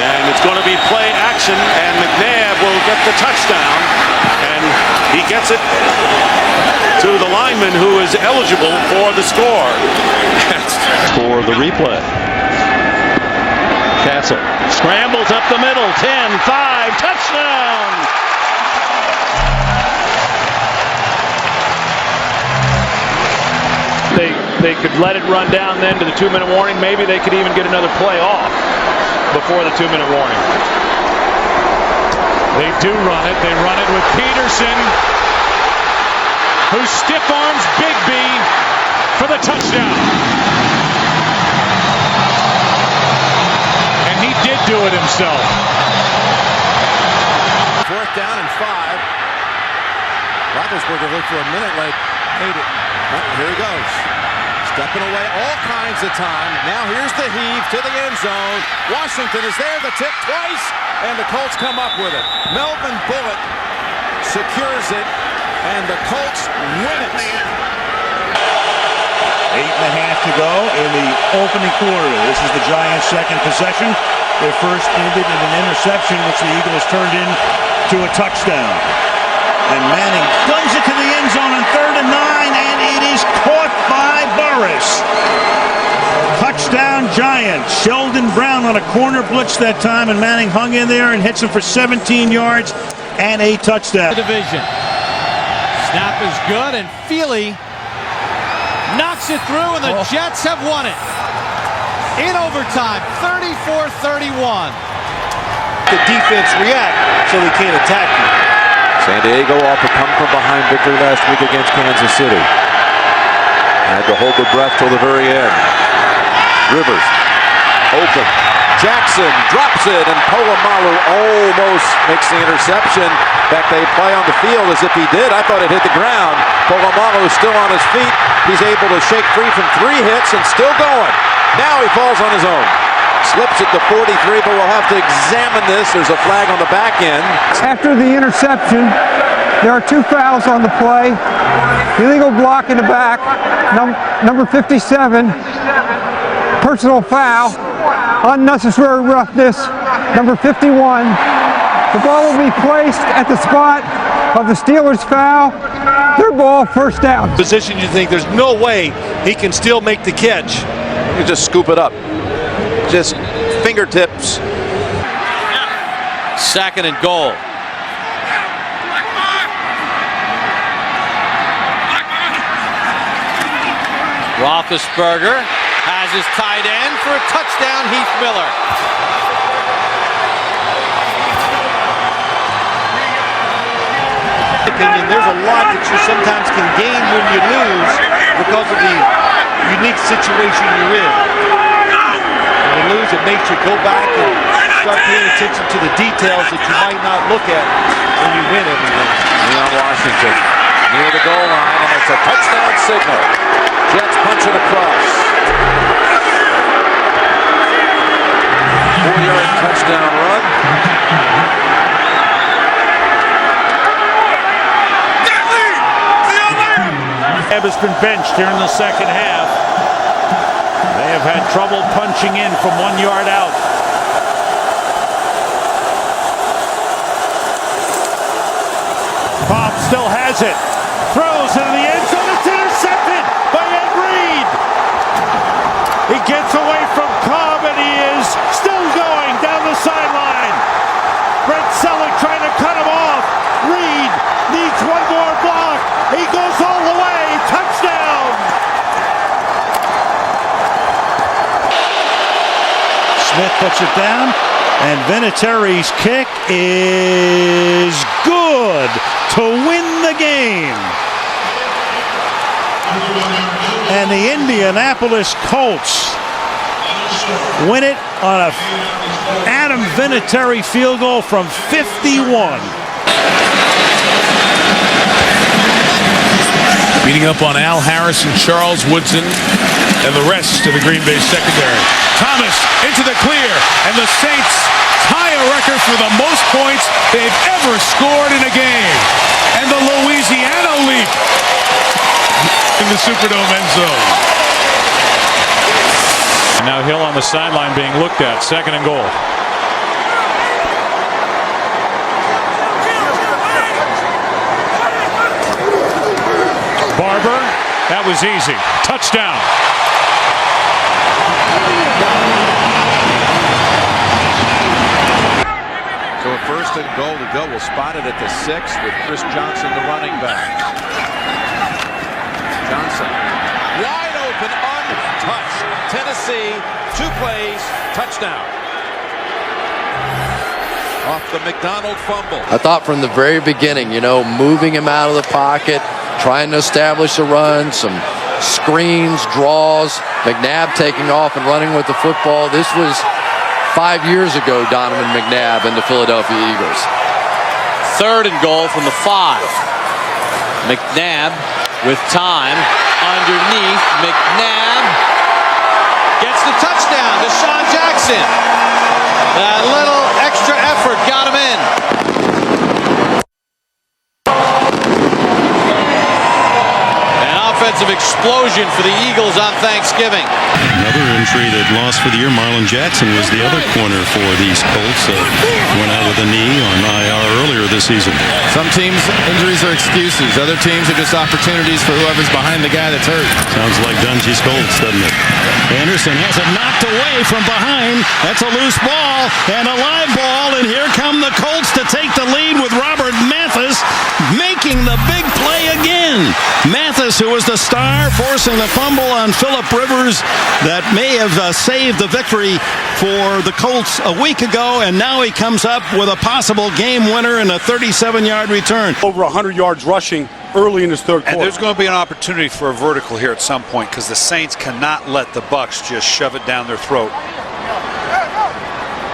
And it's going to be play action, and McNabb will get the touchdown. And he gets it to the lineman who is eligible for the score. For the replay. Castle scrambles up the middle. 10-5, touchdown! They could let it run down then to the 2-minute warning. Maybe they could even get another play off before the 2-minute warning. They do run it. They run it with Peterson, who stiff arms Bigby for the touchdown. And he did do it himself. 4th down and 5. Roethlisberger looked for a minute like, made it. Here he goes. Stepping away all kinds of time. Now here's the heave to the end zone. Washington is there, the tip twice, and the Colts come up with it. Melvin Bullock secures it, and the Colts win it. 8.5 to go in the opening quarter. This is the Giants' second possession. Their first ended in an interception, which the Eagles turned into a touchdown. And Manning guns it to the end zone on 3rd and 9, and it is caught by Burris. Brown on a corner blitz that time, and Manning hung in there and hits him for 17 yards and a touchdown. Division. Snap is good, and Feely knocks it through, and the Jets have won it. In overtime, 34-31. The defense react so they can't attack you. San Diego off a come-from-behind victory last week against Kansas City. Had to hold their breath till the very end. Rivers, open. Jackson drops it, and Polamalu almost makes the interception. In fact, they play on the field as if he did. I thought it hit the ground. Polamalu is still on his feet. He's able to shake free from 3 hits and still going. Now he falls on his own. Slips at the 43, but we'll have to examine this. There's a flag on the back end. After the interception, there are 2 fouls on the play. Illegal block in the back, number 57, personal foul, unnecessary roughness, number 51. The ball will be placed at the spot of the Steelers' foul. Their ball, first down. Position you think there's no way he can still make the catch. You just scoop it up. Just fingertips. 2nd and goal. Roethlisberger has his tight end for a touchdown, Heath Miller. Opinion, there's a lot that you sometimes can gain when you lose because of the unique situation you're in. When you lose, it makes you go back and start paying attention to the details that you might not look at when you win everything. Leon Washington near the goal line, and it's a touchdown signal. Jets punch it across. 4-yard touchdown run. Has been benched here in the second half. They have had trouble punching in from 1 yard out. Bob still has it. Throws into the end zone. It's intercepted by Ed Reed. He gets away from Cobb, and he is still going down the sideline. Brent Selleck trying to cut him off. Reed needs one more block. He goes all the way. Touchdown! Smith puts it down, and Vinatieri's kick is good to win the game. And the Indianapolis Colts win it on a Adam Vinatieri field goal from 51. Beating up on Al Harris and Charles Woodson and the rest of the Green Bay secondary. Thomas into the clear, and the Saints tie a record for the most points they've ever scored in a game. And the Louisiana leap in the Superdome end zone. And now Hill on the sideline being looked at. 2nd and goal. Barber, that was easy. Touchdown. So a 1st and goal to go. We'll spot it at the 6 with Chris Johnson, the running back. Johnson, wide open, untouched. Tennessee, 2 plays, touchdown. Off the McDonald fumble. I thought from the very beginning, moving him out of the pocket, trying to establish a run, some screens, draws, McNabb taking off and running with the football. This was 5 years ago, Donovan McNabb and the Philadelphia Eagles. 3rd and goal from the 5. McNabb with time underneath. McNabb gets the touchdown. Deshaun Jackson. That little extra effort got him in. An offensive explosion for the Eagles on Thanksgiving. Another injury that lost for the year. Marlon Jackson was the other corner for these Colts. Went out with a knee on IR earlier this season. Some teams, injuries are excuses. Other teams are just opportunities for whoever's behind the guy that's hurt. Sounds like Dungy's Colts, doesn't it? Anderson has it knocked away from behind. That's a loose ball and a live ball, and here come the Colts to take the lead with Robert Mathis making the big play again. Mathis, who was the star, forcing the fumble on Phillip Rivers that may have saved the victory for the Colts a week ago, and now he comes up with a possible game winner and a 37-yard return. Over 100 yards rushing early in his third quarter. And there's going to be an opportunity for a vertical here at some point because the Saints cannot let the Bucs just shove it down their throat.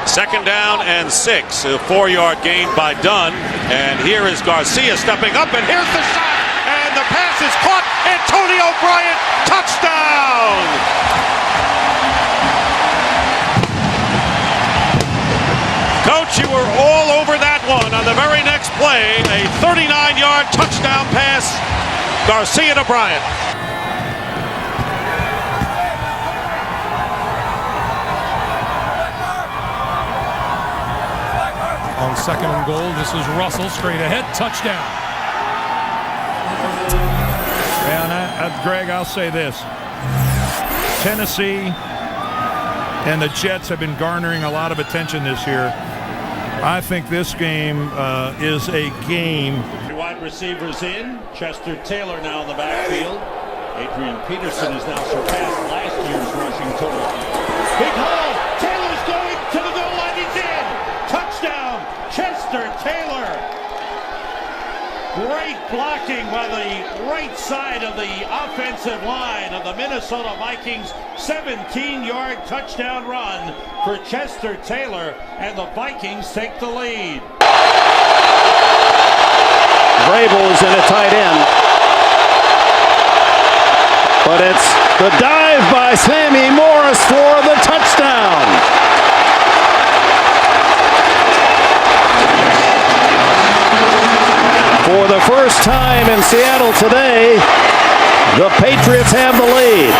2nd down and 6. A 4-yard gain by Dunn. And here is Garcia stepping up, and here's the shot. And the pass is caught. Antonio Bryant, touchdown! Coach, you were all over that one. On the very next play, a 39-yard touchdown pass. Garcia to Bryant. On 2nd and goal, this is Russell straight ahead, touchdown. And Greg, I'll say this. Tennessee and the Jets have been garnering a lot of attention this year. I think this game is a game. Wide receivers in. Chester Taylor now in the backfield. Adrian Peterson has now surpassed last year's rushing total. Big hole. Taylor's going to the goal line. He's in. Touchdown, Chester Taylor. Great blocking by the right side of the offensive line of the Minnesota Vikings. 17-yard touchdown run for Chester Taylor, and the Vikings take the lead. Vrabel is in a tight end. But it's the dive by Sammy Morris for the touchdown. For the first time in Seattle today, the Patriots have the lead.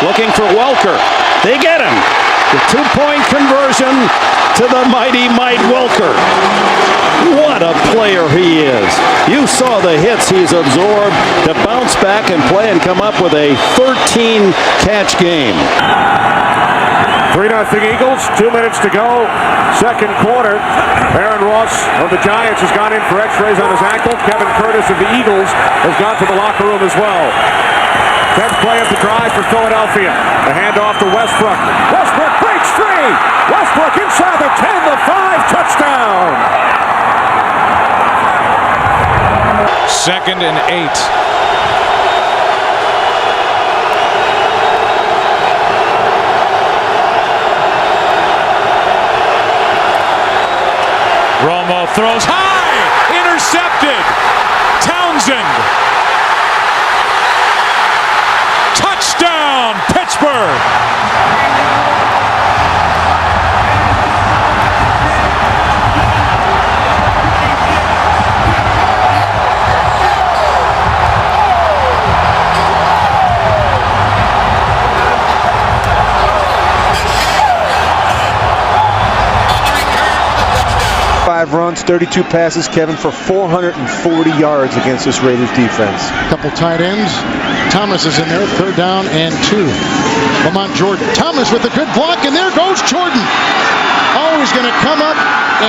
Looking for Welker. They get him. The 2-point conversion to the mighty Mike Welker. What a player he is. You saw the hits he's absorbed to bounce back and play and come up with a 13-catch game. 3-0 Eagles, 2 minutes to go, 2nd quarter. Aaron Ross of the Giants has gone in for x-rays on his ankle. Kevin Curtis of the Eagles has gone to the locker room as well. 10th play of the drive for Philadelphia. The handoff to Westbrook. Westbrook breaks free. Westbrook inside the 10, the 5, touchdown. 2nd and 8. Romo throws high, intercepted. Townsend. Touchdown, Pittsburgh. Runs, 32 passes, Kevin, for 440 yards against this Raiders defense. Couple tight ends. Thomas is in there, 3rd down and 2. Lamont Jordan. Thomas with a good block, and there goes Jordan. Oh, he's going to come up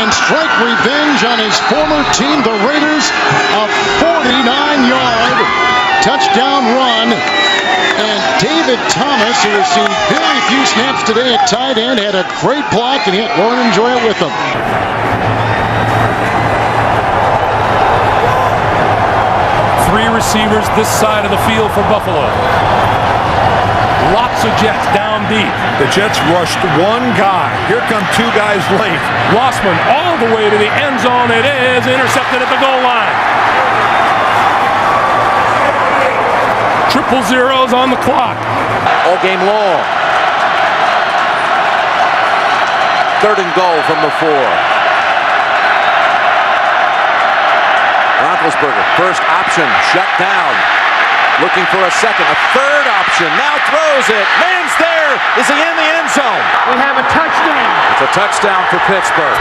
and strike revenge on his former team, the Raiders. A 49-yard touchdown run. And David Thomas, who has seen very few snaps today at tight end, had a great block, and he had Lauren enjoy it with him. Receivers this side of the field for Buffalo. Lots of Jets down deep. The Jets rushed one guy. Here come 2 guys late. Lossman all the way to the end zone. It is intercepted at the goal line. 000s on the clock. All game long. 3rd and goal from the 4. Roethlisberger, first option, shut down. Looking for a second, a third option. Now throws it. Man's there. Is he in the end zone? We have a touchdown. It's a touchdown for Pittsburgh.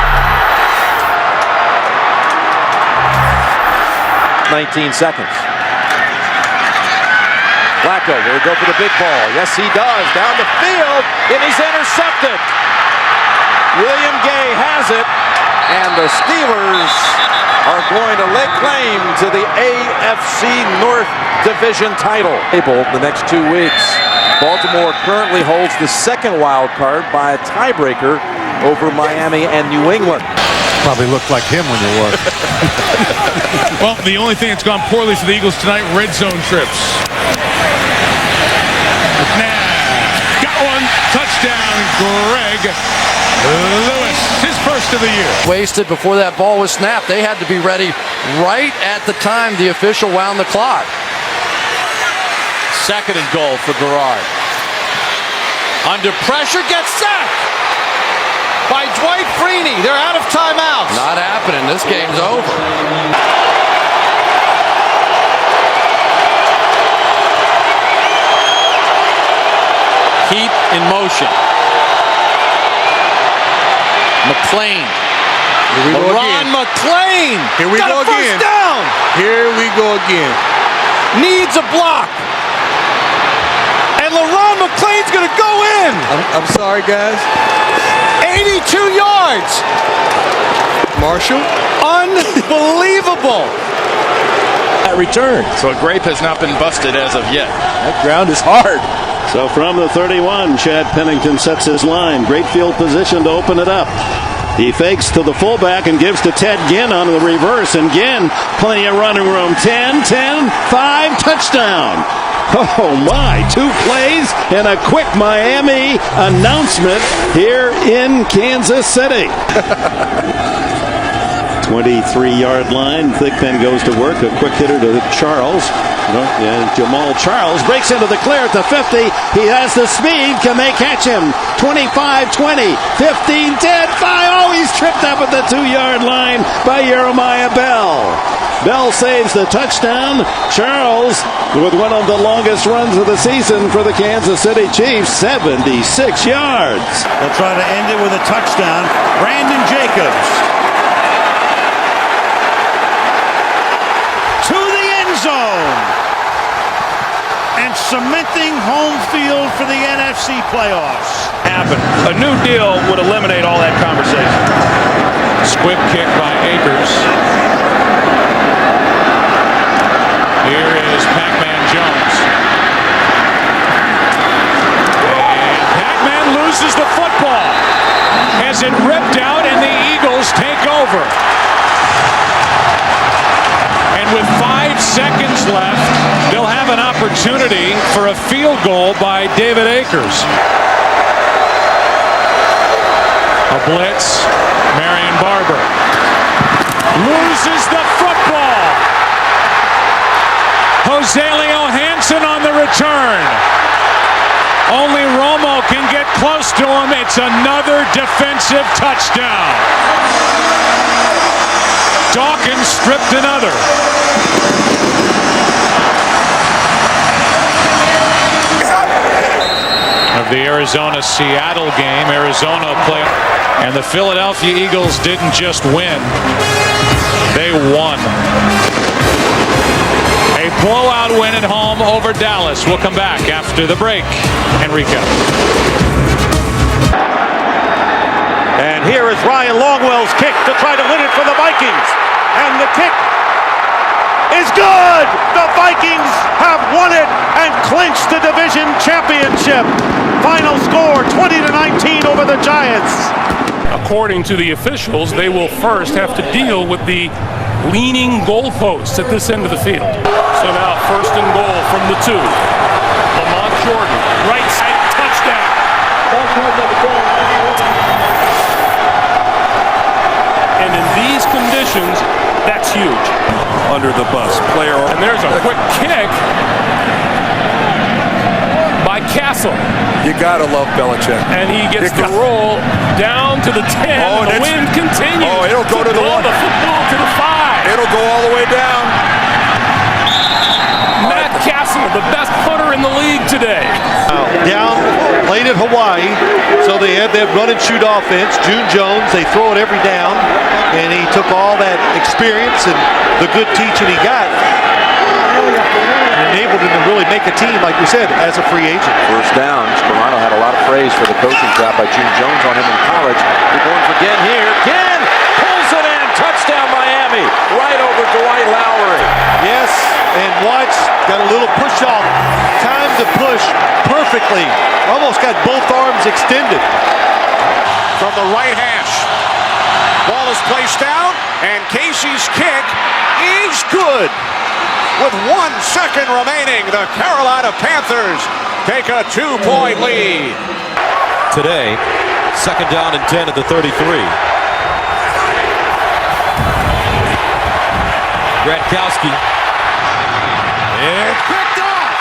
19 seconds. Flacco will go for the big ball. Yes, he does. Down the field, and he's intercepted. William Gay has it, and the Steelers are going to lay claim to the AFC North Division title. The next 2 weeks. Baltimore currently holds the second wild card by a tiebreaker over Miami and New England. Probably looked like him when you were. Well, the only thing that's gone poorly for the Eagles tonight, red zone trips. Got one. Touchdown, Greg Lewis. His first of the year. Wasted before that ball was snapped. They had to be ready right at the time the official wound the clock. 2nd and goal for Garrard. Under pressure, gets sacked by Dwight Freeney. They're out of timeouts. Not happening. This game's over. Keep in motion. McClain. Here we go again. McClain. Here we go again. First down. Here we go again. Needs a block. And LaRon McClain's going to go in. I'm sorry, guys. 82 yards. Marshall. Unbelievable. That return. So a grape has not been busted as of yet. That ground is hard. So from the 31, Chad Pennington sets his line. Great field position to open it up. He fakes to the fullback and gives to Ted Ginn on the reverse. And Ginn, plenty of running room. 10, 5, touchdown. Oh my, 2 plays and a quick Miami announcement here in Kansas City. 23-yard line. Thigpen goes to work. A quick hitter to Charles. Jamal Charles breaks into the clear at the 50. He has the speed. Can they catch him? 25, 20, 15, 10, 5. Oh, he's tripped up at the 2-yard line by Jeremiah Bell. Bell saves the touchdown. Charles with one of the longest runs of the season for the Kansas City Chiefs, 76 yards. They'll try to end it with a touchdown. Brandon Jacobs to the end zone and cementing home field for the NFC playoffs. Happen. A new deal would eliminate all that conversation. Squib kick by Akers. Here is Pac-Man Jones. And Pac-Man loses the football. Has it ripped out and the Eagles take over. And with 5 seconds left, they'll have an opportunity for a field goal by David Akers. A blitz. Marion Barber loses the football. Jose Leo Hansen on the return. Only Romo can get close to him. It's another defensive touchdown. Dawkins stripped another. Of the Arizona-Seattle game, Arizona play, and the Philadelphia Eagles didn't just win, they won. A blowout win at home over Dallas. We'll come back after the break. Enrico. And here is Ryan Longwell's kick to try to win it for the Vikings. And the kick is good! The Vikings have won it and clinched the division championship. Final score 20-19 over the Giants. According to the officials, they will first have to deal with the leaning goalposts at this end of the field. So now 1st and goal from the 2. Lamont Jordan, right side, touchdown. And in these conditions, that's huge. Under the bus, player. And there's a quick kick by Castle. You gotta love Belichick. And he gets the roll down to the 10. Oh, the wind continues. Oh, it'll go to the 1. The football to the 5. It'll go all the way down. Matt Castle, the best punter in the league today. Down, played at Hawaii, so they had that run and shoot offense. June Jones, they throw it every down, and he took all that experience and the good teaching he got, and enabled him to really make a team, like we said, as a free agent. First down. Toronto had a lot of praise for the coaching job by June Jones on him in college. They're going for Ginn here. Ginn pulls it in. Touchdown Miami. Right over Dwight Lowry. Yes, and Watts got a little push off. Time to push perfectly. Almost got both arms extended. From the right hash. Ball is placed down, and Casey's kick is good. With 1 second remaining, the Carolina Panthers take a 2-point lead. Today, second down and 10 at the 33. Gradkowski. It's picked off.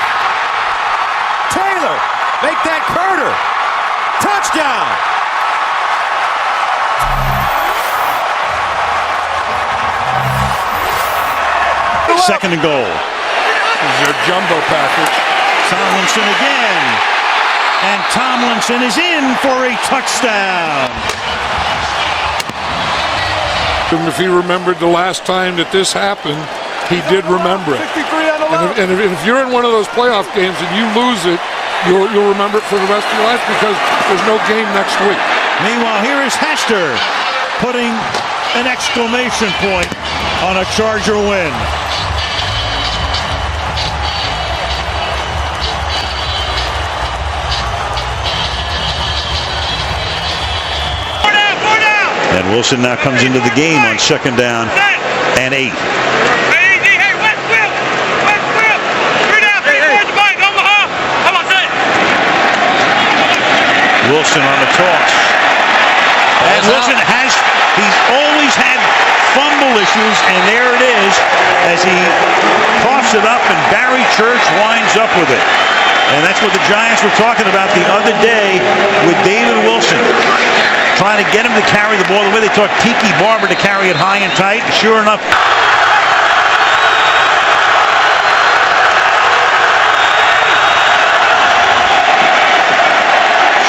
Taylor, make that Carter. Touchdown. Second and goal. This is your jumbo package. Tomlinson again. And Tomlinson is in for a touchdown. And if he remembered the last time that this happened, he did remember it. And if you're in one of those playoff games and you lose it, you'll remember it for the rest of your life because there's no game next week. Meanwhile, here is Hester putting an exclamation point on a Charger win. And Wilson now comes into the game on second down and 8. Wilson on the toss. And Wilson he's always had fumble issues, and there it is as he coughs it up, and Barry Church winds up with it. And that's what the Giants were talking about the other day with David Wilson. Trying to get him to carry the ball the way they taught Tiki Barber to carry it high and tight. Sure enough.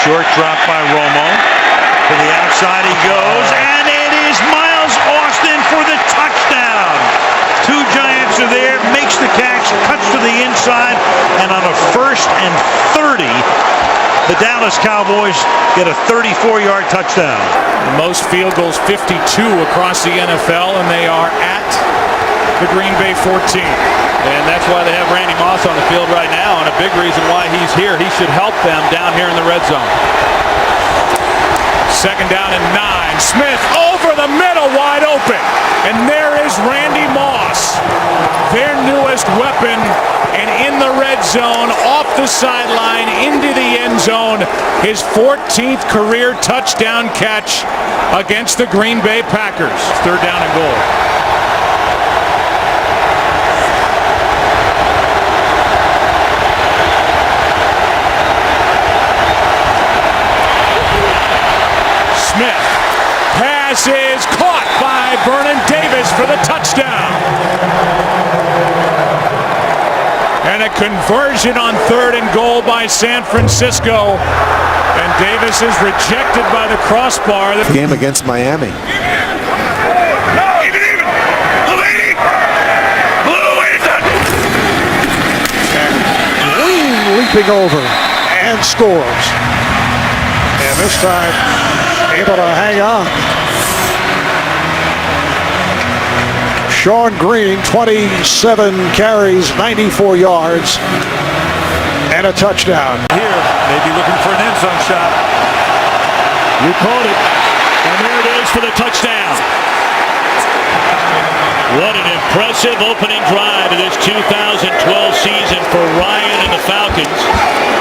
Short drop by Romo. To the outside he goes, and it is Miles Austin for the touchdown. 2 Giants are there, makes the catch, cuts to the inside, and on a 1st and 30, the Dallas Cowboys get a 34-yard touchdown. Most field goals, 52 across the NFL, and they are at the Green Bay 14. And that's why they have Randy Moss on the field right now, and a big reason why he's here. He should help them down here in the red zone. Second down and 9. Smith over the middle, wide open. And there is Randy Moss, their newest weapon, and in the red zone, off the sideline, into the end zone, his 14th career touchdown catch against the Green Bay Packers. Third down and goal. Smith, pass is caught by Vernon Davis for the touchdown. And a conversion on 3rd and goal by San Francisco. And Davis is rejected by the crossbar. Game against Miami. Leaping over and scores. And this time able to hang on. Sean Green, 27 carries, 94 yards, and a touchdown. Here, maybe looking for an end zone shot. You called it. And there it is for the touchdown. What an impressive opening drive of this 2012 season for Ryan and the Falcons.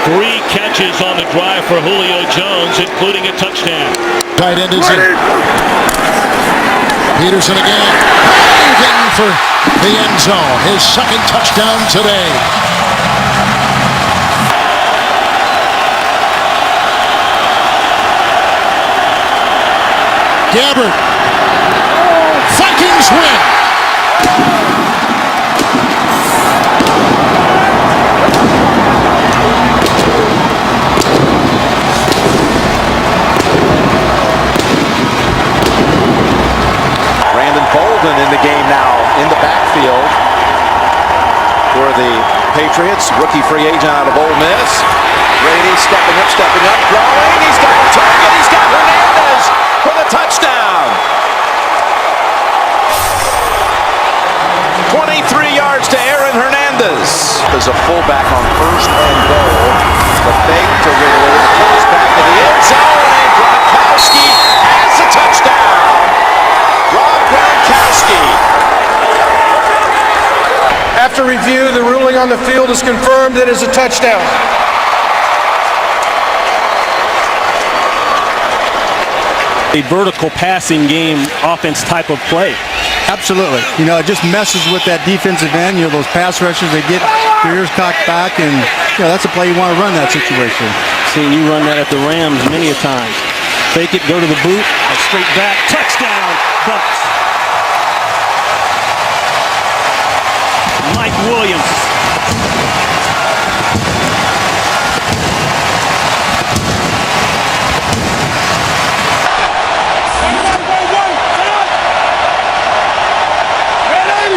3 catches on the drive for Julio Jones, including a touchdown. Tight end is in. Peterson again. Diving for the end zone. His 2nd touchdown today. Gabbard. Vikings win. the Patriots. Rookie free agent out of Ole Miss. Brady stepping up, throwing. He's got a target. He's got Hernandez for the touchdown. 23 yards to Aaron Hernandez. There's a fullback on first and goal. The fake to Ridley. Comes back to the end zone. And Gronkowski has the touchdown. Rob Gronkowski. After review, the ruling on the field is confirmed. It is a touchdown. A vertical passing game offense type of play. Absolutely. You know, it just messes with that defensive end. You know, those pass rushers, they get their ears cocked back, and, you know, that's a play you want to run that situation. Seen you run that at the Rams many a time. Fake it, go to the boot, straight back, touchdown, Bucks. Mike Williams.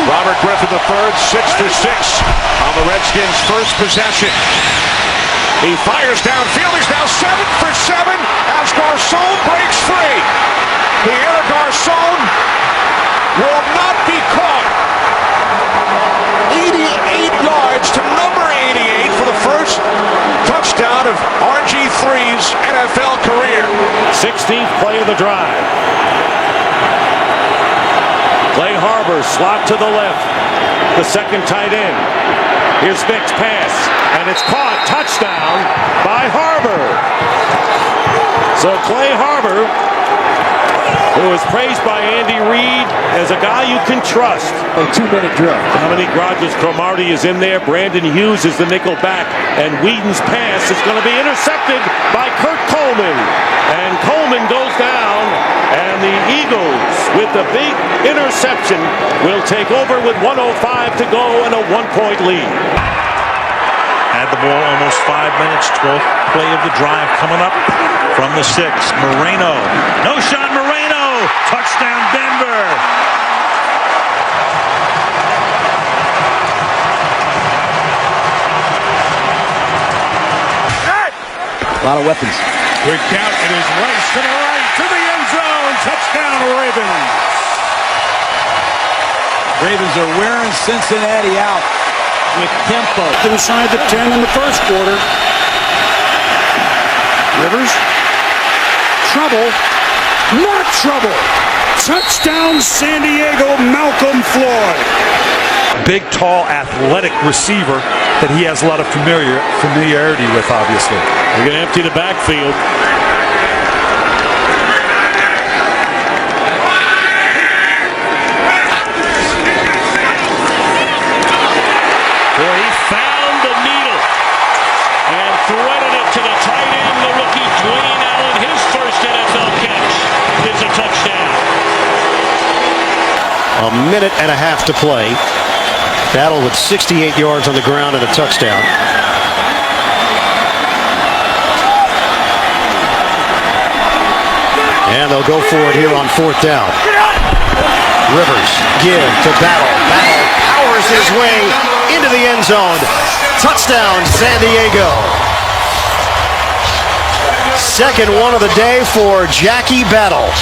Robert Griffin III, 6 for 6 on the Redskins' first possession. He fires downfield. He's now 7 for 7 as Garcon breaks free. Pierre Garcon will not be caught. 88 yards to number 88 for the first touchdown of RG3's NFL career. 16th play of the drive. Clay Harbor slot to the left. The second tight end. Here's Vick's pass, and it's caught. Touchdown by Harbor. So Clay Harbor, who was praised by Andy Reid as a guy you can trust. A 2-minute drill. Dominique Rodgers-Cromartie is in there. Brandon Hughes is the nickel back. And Whedon's pass is going to be intercepted by Kurt Coleman. And Coleman goes down. And the Eagles, with the big interception, will take over with 1:05 to go and a 1-point lead. Had the ball almost 5 minutes. 12th play of the drive coming up from the 6. Moreno. No shot, Moreno. Touchdown, Denver. A lot of weapons. Quick count. It is Rice to the right, to the end zone. Touchdown, Ravens. Ravens are wearing Cincinnati out with tempo. Inside the 10 in the first quarter. Rivers. Trouble. Not trouble. Touchdown, San Diego, Malcolm Floyd. Big, tall, athletic receiver that he has a lot of familiarity with, obviously. They're going to empty the backfield. Boy, he found the needle and threaded it to the tight end, the rookie Dwayne Allen. His first NFL catch is a touchdown. A minute and a half to play. Battle with 68 yards on the ground and a touchdown. And they'll go for it here on 4th down. Rivers give to Battle. Battle powers his way into the end zone. Touchdown, San Diego. Second one of the day for Jackie Battle.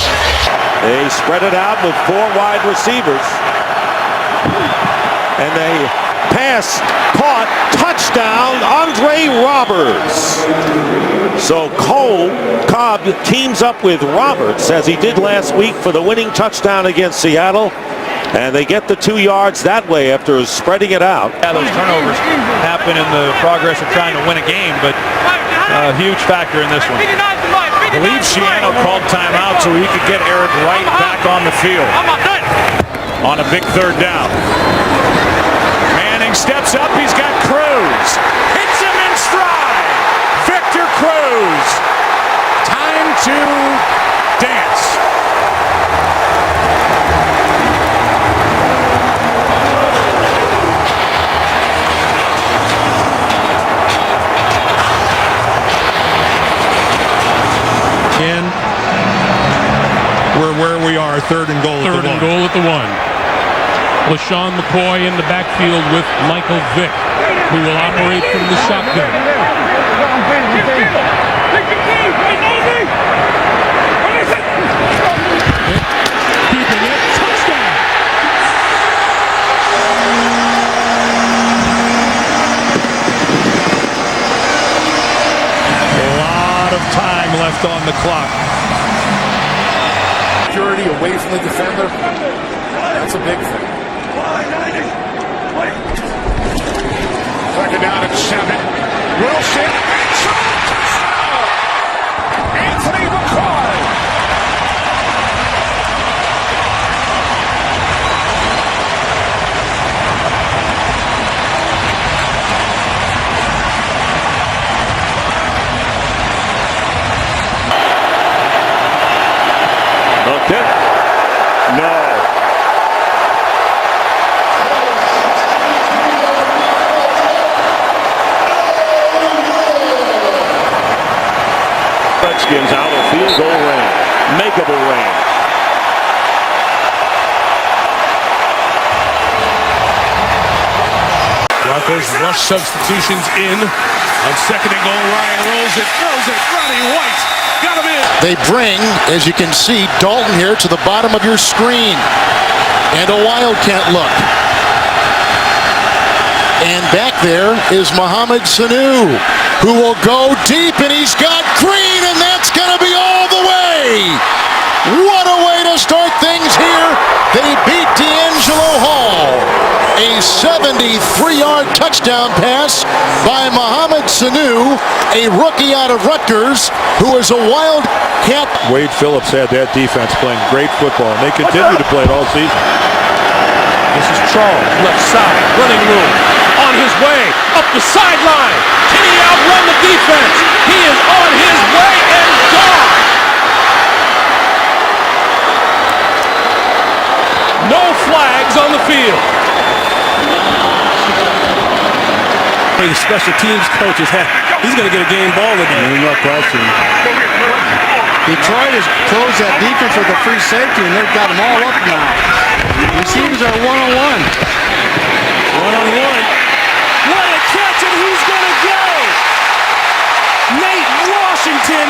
They spread it out with 4 wide receivers. And they pass, caught, touchdown, Andre Roberts. So Cobb teams up with Roberts, as he did last week for the winning touchdown against Seattle. And they get the 2 yards that way after spreading it out. Yeah, those turnovers happen in the progress of trying to win a game, but a huge factor in this one. I believe Shiano called timeout so he could get Eric Wright back on the field on a big 3rd down. Manning steps up. He's got Cruz. Hits him in stride. Victor Cruz. Time to dance. We're where we are, 3rd and goal. 3rd and goal at the 1. LaShawn McCoy in the backfield with Michael Vick, who will operate from the shotgun. Keeping it. Touchdown. A lot of time left on the clock. Security away from the defender. That's a big thing. Second down and 7. Wilson. Touchdown! Anthony McCoy. Okay. No. Redskins out of field goal range. Makeable range. Broncos rush substitutions in. On second and goal, Ryan rolls it, throws it. Ronnie White got him in. They bring, as you can see, Dalton here to the bottom of your screen. And a Wildcat look. And back there is Mohamed Sanu, who will go deep, and he's got Green, and that's going to be all the way. What a way to start things here. They beat D'Angelo Hall. A 73-yard touchdown pass by Mohamed Sanu, a rookie out of Rutgers, who is a Wildcat. Wade Phillips had that defense playing great football, and they continue to play it all season. This is Charles, left side, running room, on his way, up the sideline. Can he outrun the defense? He is on his way and gone. No flags on the field. Special teams coaches, he's going to get a game ball today. No question. Detroit has closed that defense with a free safety, and they've got them all up now. Receivers are one-on-one. One-on-one. What a catch, and he's going to go. Nate Washington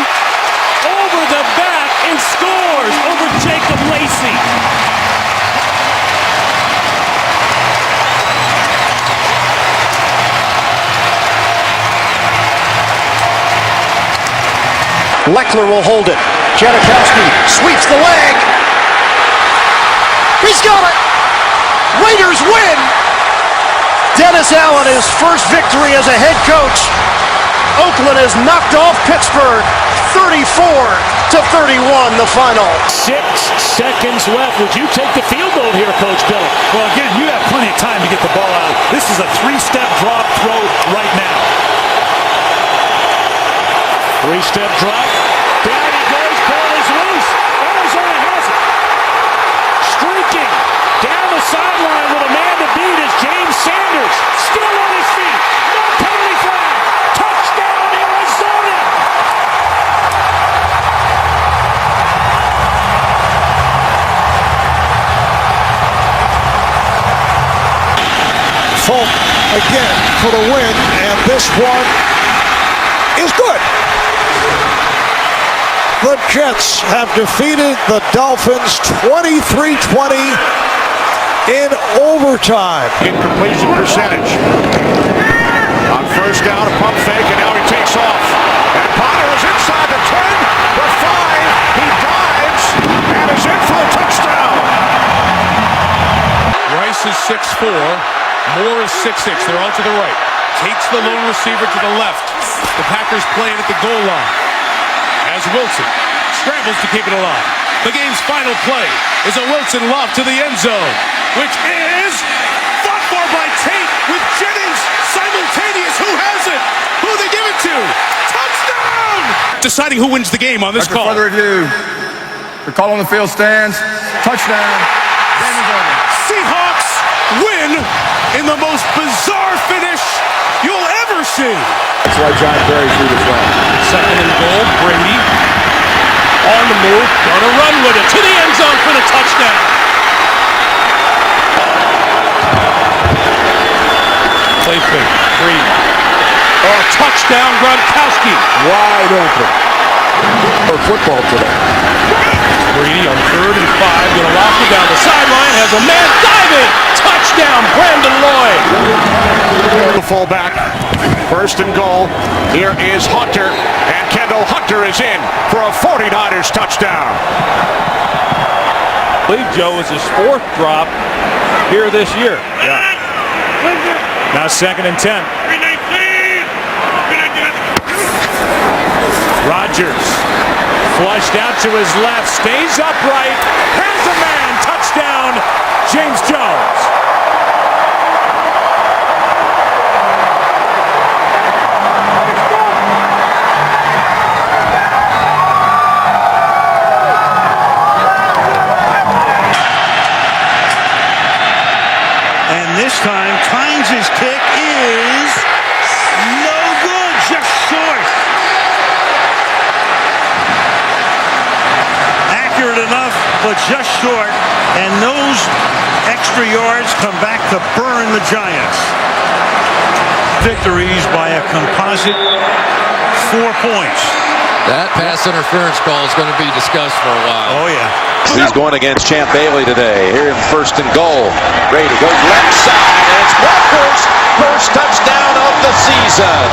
over the back and scores over Jacob Lacey. Leckler will hold it. Janikowski sweeps the leg. He's got it. Raiders win. Dennis Allen, his first victory as a head coach. Oakland has knocked off Pittsburgh. 34-31 the final. 6 seconds left. Would you take the field goal here, Coach Bill? Well, again, you have plenty of time to get the ball out. This is a 3-step drop throw right now. 3-step drop. Down he goes. Ball is loose. Arizona has it. Streaking down the sideline with a man to beat is James Sanders. Still on his feet. No penalty flag. Touchdown, Arizona. Folk again for the win, and this one is good. The Jets have defeated the Dolphins 23-20 in overtime. Incompletion percentage. On first down, a pump fake, and now he takes off. And Potter is inside the 10, the 5. He dives and is in for a touchdown. Rice is 6'4". Moore is 6'6". They're all to the right. Takes the lone receiver to the left. The Packers playing at the goal line. As Wilson scrambles to keep it alive. The game's final play is a Wilson loft to the end zone, which is fought for by Tate with Jennings simultaneous. Who has it? Who they give it to? Touchdown! Deciding who wins the game on this call. Further review. The call on the field stands. Touchdown. Game is over. Seahawks win in the most bizarre finish you'll ever see. That's why John Barry threw the flag. Second and goal, Brady on the move, gonna run with it to the end zone for the touchdown. Play fake. Brady. Oh, touchdown Gronkowski. Wide open. For football today. Brady on 3rd and 5. Going to lock it down the sideline. Has a man diving. Touchdown, Brandon Lloyd. The fullback. 1st and goal. Here is Hunter. And Kendall Hunter is in for a 49ers touchdown. I believe Joe is his 4th drop here this year. Yeah. Now 2nd and 10. Rodgers flushed out to his left, stays upright, has a man, touchdown, James Jones. And this time, Kynes' kick is no good, just short. Accurate enough, but just short. And those extra yards come back to burn the Giants. Victories by a composite 4 points. That pass interference call is going to be discussed for a while. Oh, yeah. He's going against Champ Bailey today. Here in 1st and goal. Brady goes left side, and it's Walker's first touchdown of the season.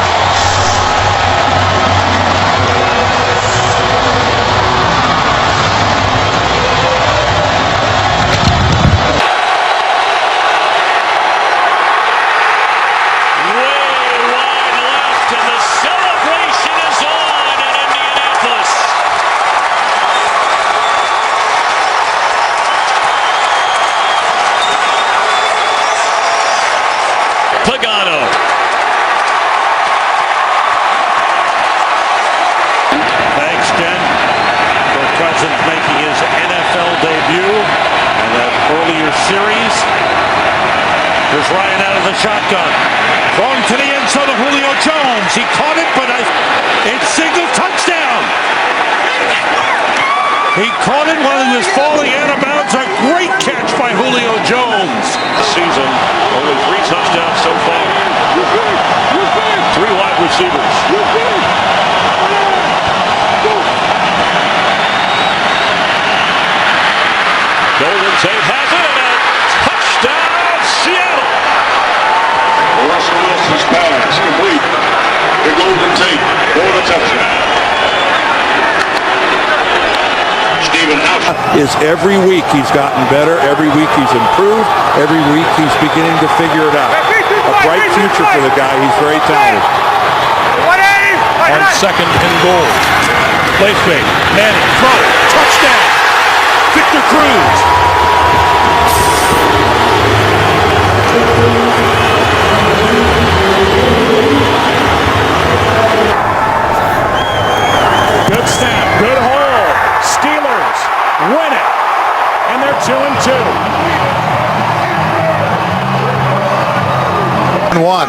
Making his NFL debut in that earlier series. Here's Ryan out of the shotgun. Throwing to the end zone of Julio Jones. He caught it, but it's signaled touchdown. He caught it while he was falling out of bounds. A great catch by Julio Jones. Season, only 3 touchdowns so far. 3 wide receivers. Golden Tate has it, and a touchdown, Seattle! Russell Wilson's pass complete to Golden Tate for the touchdown. Steven out. Is every week he's gotten better, every week he's improved, every week he's beginning to figure it out. A bright future for the guy, he's very talented. On 2nd and goal. Play fake. Manning, throw, touchdown! Victor Cruz. Good snap, good hole. Steelers win it, and they're 2-2. 1.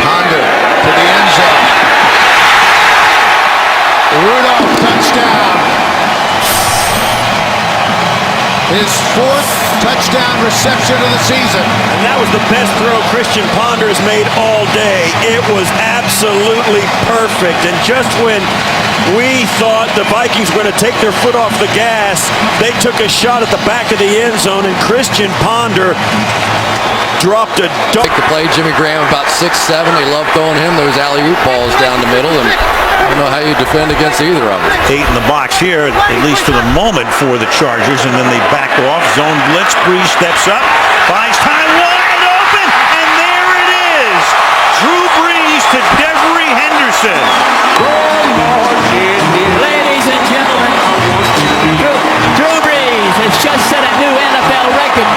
Ponder to the end zone. Rudolph, touchdown. His 4th touchdown reception of the season. And that was the best throw Christian Ponder has made all day. It was absolutely perfect. And just when we thought the Vikings were going to take their foot off the gas, they took a shot at the back of the end zone, and Christian Ponder dropped a dunk. Take the play, Jimmy Graham about 6'7". They love throwing him those alley-oop balls down the middle, and I don't know how you defend against either of them. 8 in the box here, at least for the moment, for the Chargers, and then they back off. Zone blitz. Breeze steps up, buys time, wide open, and there it is. Drew Brees to Devery Henderson. Ladies and gentlemen, Drew Brees has just set a new NFL record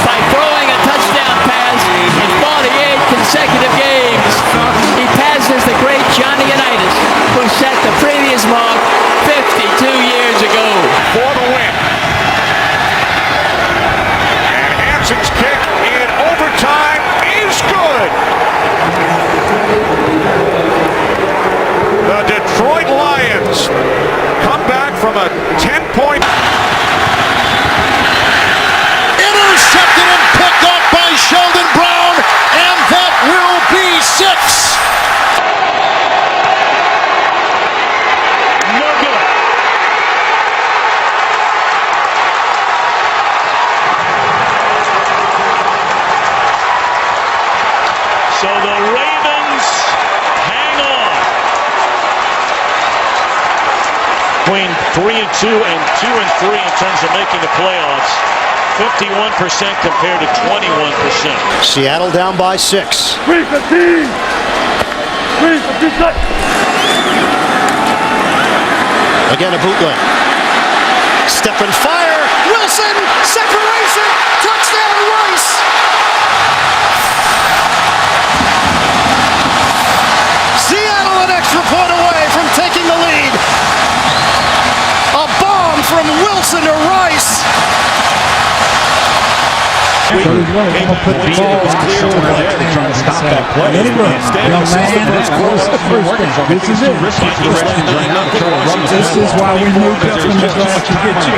by throwing a touchdown pass in 48 consecutive games. He passes the great Johnny Unitas, who set the previous mark 52 years ago. For the win. And Hanson's kick in overtime is good. The Detroit Lions come back from a 10-point. 3-2 and 2-3 in terms of making the playoffs. 51% compared to 21%. Seattle down by 6. Again, a bootleg. Step and fire. Wilson, separation. Touchdown, Rice. Seattle an extra point away from taking the lead. A bomb from Wilson to Rice. This is why we moved up in the draft to get you.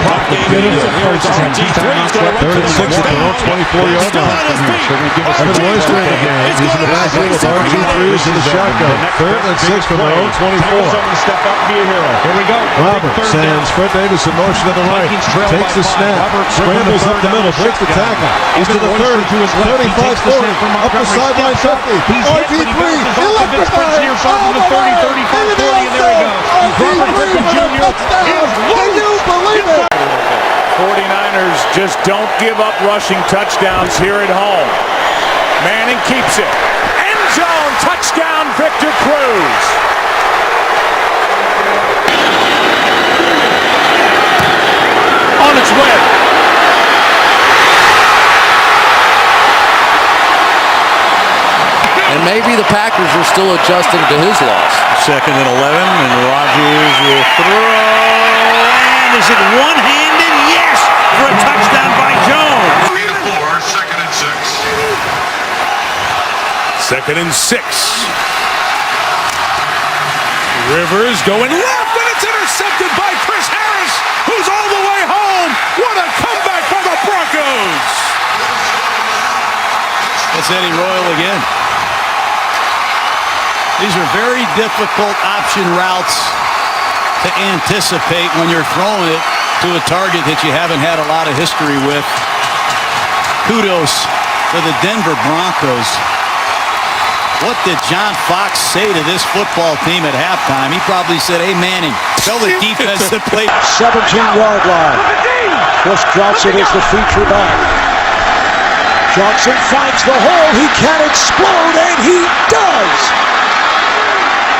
Third and 6 at their own 24-yard line. They're going to give us a voice right here. He's in the backfield with RG3s in the shotgun. Third and 6 from their own 24. Step up, be a hero. Here we go. Robert sends Fred Davis in motion to the right. Takes the snap. Scrambles up the middle. Breaks the tackle. He's to the 30. 35-40. Up the sideline 50. RG3. Electrified. Oh, the 30, 35, 40, and there he goes. Robert Griffin Jr. Can you believe it? 49ers just don't give up rushing touchdowns here at home. Manning keeps it. End zone touchdown, Victor Cruz. On its way. And maybe the Packers are still adjusting to his loss. Second and 11, and Rodgers will throw. And is it one-handed? Yes! For a touchdown by Jones. 3-4, second and 6. Second and 6. Rivers going left, and it's intercepted by Chris Harris, who's all the way home. What a comeback for the Broncos! That's Eddie Royal again. These are very difficult option routes to anticipate when you're throwing it to a target that you haven't had a lot of history with. Kudos to the Denver Broncos. What did John Fox say to this football team at halftime? He probably said, hey, Manning, tell the defense to play. 17-yard line. Chris Johnson is the feature back. Johnson finds the hole. He can explode, and he does.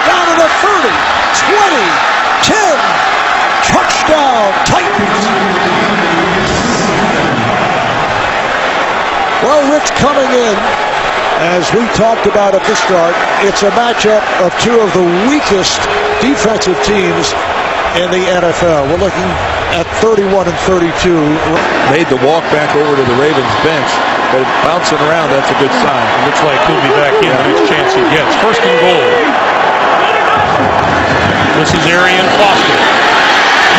Down to the 30, 20, 10. Touchdown, Titans. Well, Rich, coming in, as we talked about at the start, it's a matchup of two of the weakest defensive teams in the NFL. We're looking at 31 and 32. Made the walk back over to the Ravens bench, but bouncing around, that's a good sign. It looks like he'll be back in the next chance he gets. First and goal. This is Arian Foster.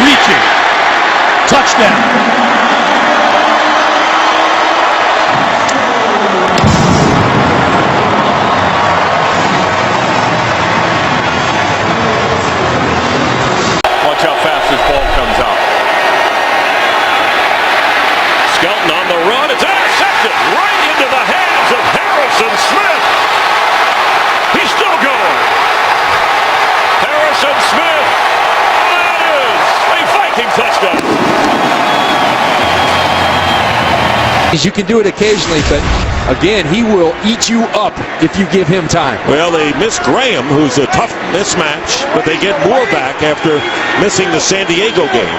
Reaching. Touchdown. Watch how fast this ball comes out. Skelton on the run. It's intercepted right into the hands of Harrison Smith. He's still going. Harrison Smith. That is a Viking touchdown. You can do it occasionally, but again, he will eat you up if you give him time. Well, they miss Graham, who's a tough mismatch, but they get Moore back after missing the San Diego game.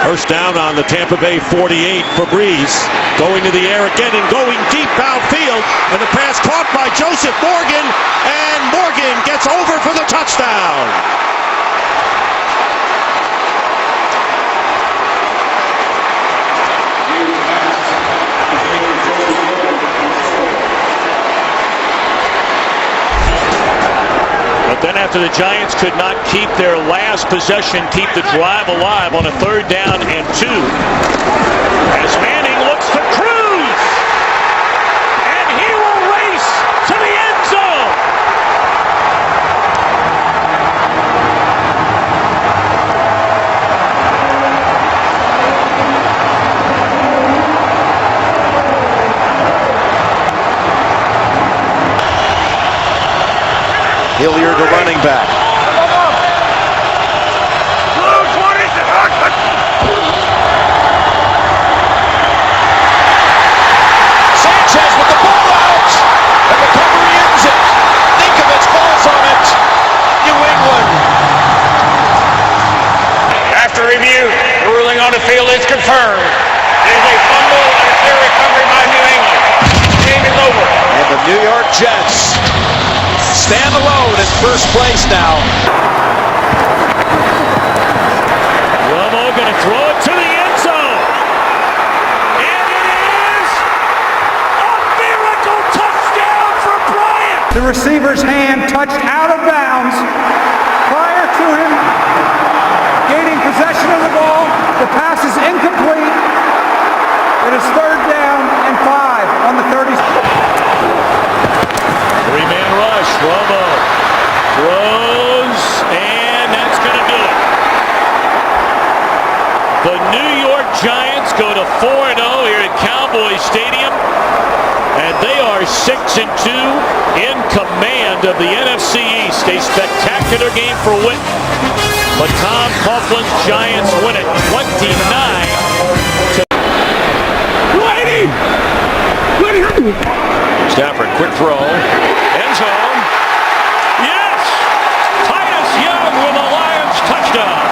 First down on the Tampa Bay 48 for Breeze. Going to the air again and going deep downfield. And the pass caught by Joseph Morgan. And Morgan gets over for the touchdown. But then after the Giants could not keep their last possession, keep the drive alive on a 3rd down and 2. As Manning looks to Cruz. And he will race to the end zone. Hilliard, the running back. return. It is a fumble and a clear recovery by New England. Game is over. And the New York Jets stand alone in first place now. Romo going to throw it to the end zone. And it is a miracle touchdown for Bryant. The receiver's hand touched out of bounds prior to him gaining possession of the ball. The pass is incomplete. It is 3rd down and 5 on the 30. Three-man rush. Romo throws, and that's going to do it. The New York Giants go to 4-0 here at Cowboy Stadium, and they are 6-2 in command of the NFC East. A spectacular game for Witt, but Tom Coughlin's Giants win it 29-. Stafford, quick throw. End zone. Yes! Titus Young with a Lions touchdown.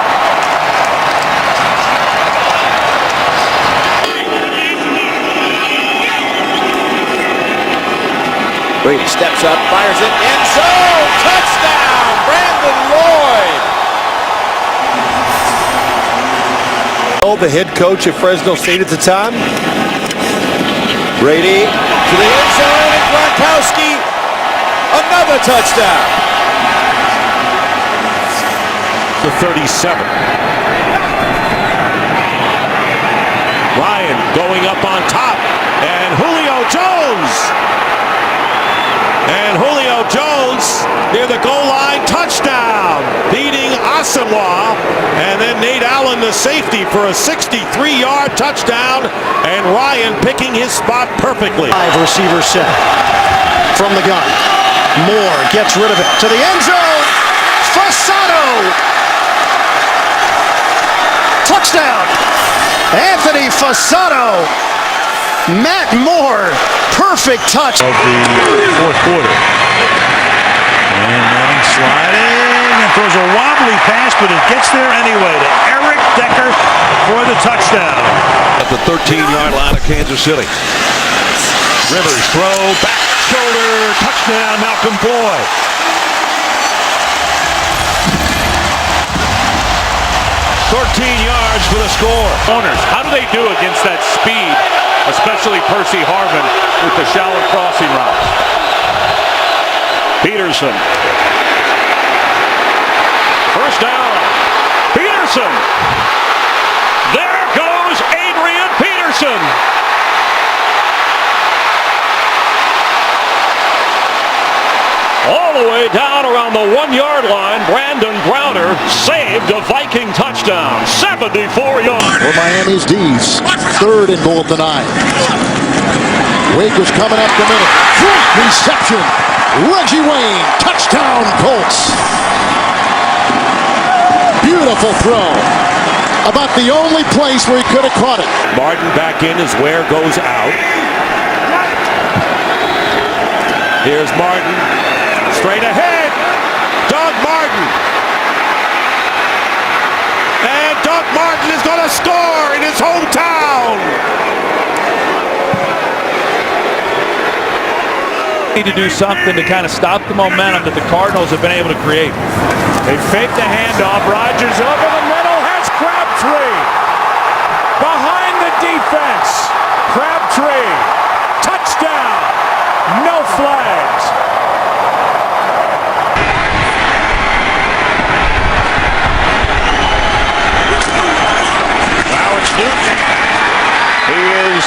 Brady steps up, fires it, end zone, touchdown, Brandon Lloyd. The head coach at Fresno State at the time. Brady to the end zone, and Gronkowski, another touchdown. The 37. Ryan going up on top, and Julio Jones. And Julio Jones near the goal line, touchdown, beating Asamoah, and then Nate Allen, the safety, for a 63-yard touchdown, and Ryan picking his spot perfectly. 5 receivers set from the gun. Moore gets rid of it to the end zone. Fasano, touchdown, Anthony Fasano. Matt Moore, perfect touch of the 4th quarter. And Manning sliding and throws a wobbly pass, but it gets there anyway to Eric Decker for the touchdown. At the 13-yard line of Kansas City. Rivers throw, back shoulder, touchdown, Malcolm Floyd. yards for the score. Corners, how do they do against that speed, especially Percy Harvin with the shallow crossing routes? Peterson. First down. Peterson. There goes Adrian Peterson. All the way down around the 1-yard line, Brandon Browner saved a Viking touchdown. 74 yards. For Miami's D's, 3rd and goal at the 9. Wake is coming up the middle. Great reception. Reggie Wayne, touchdown Colts. Beautiful throw. About the only place where he could have caught it. Martin back in as Ware goes out. Here's Martin. Straight ahead, Doug Martin. And Doug Martin is going to score in his hometown. Need to do something to kind of stop the momentum that the Cardinals have been able to create. They fake the handoff. Rodgers over the middle, has Crabtree. Behind the defense. Crabtree. Touchdown. No flags. He is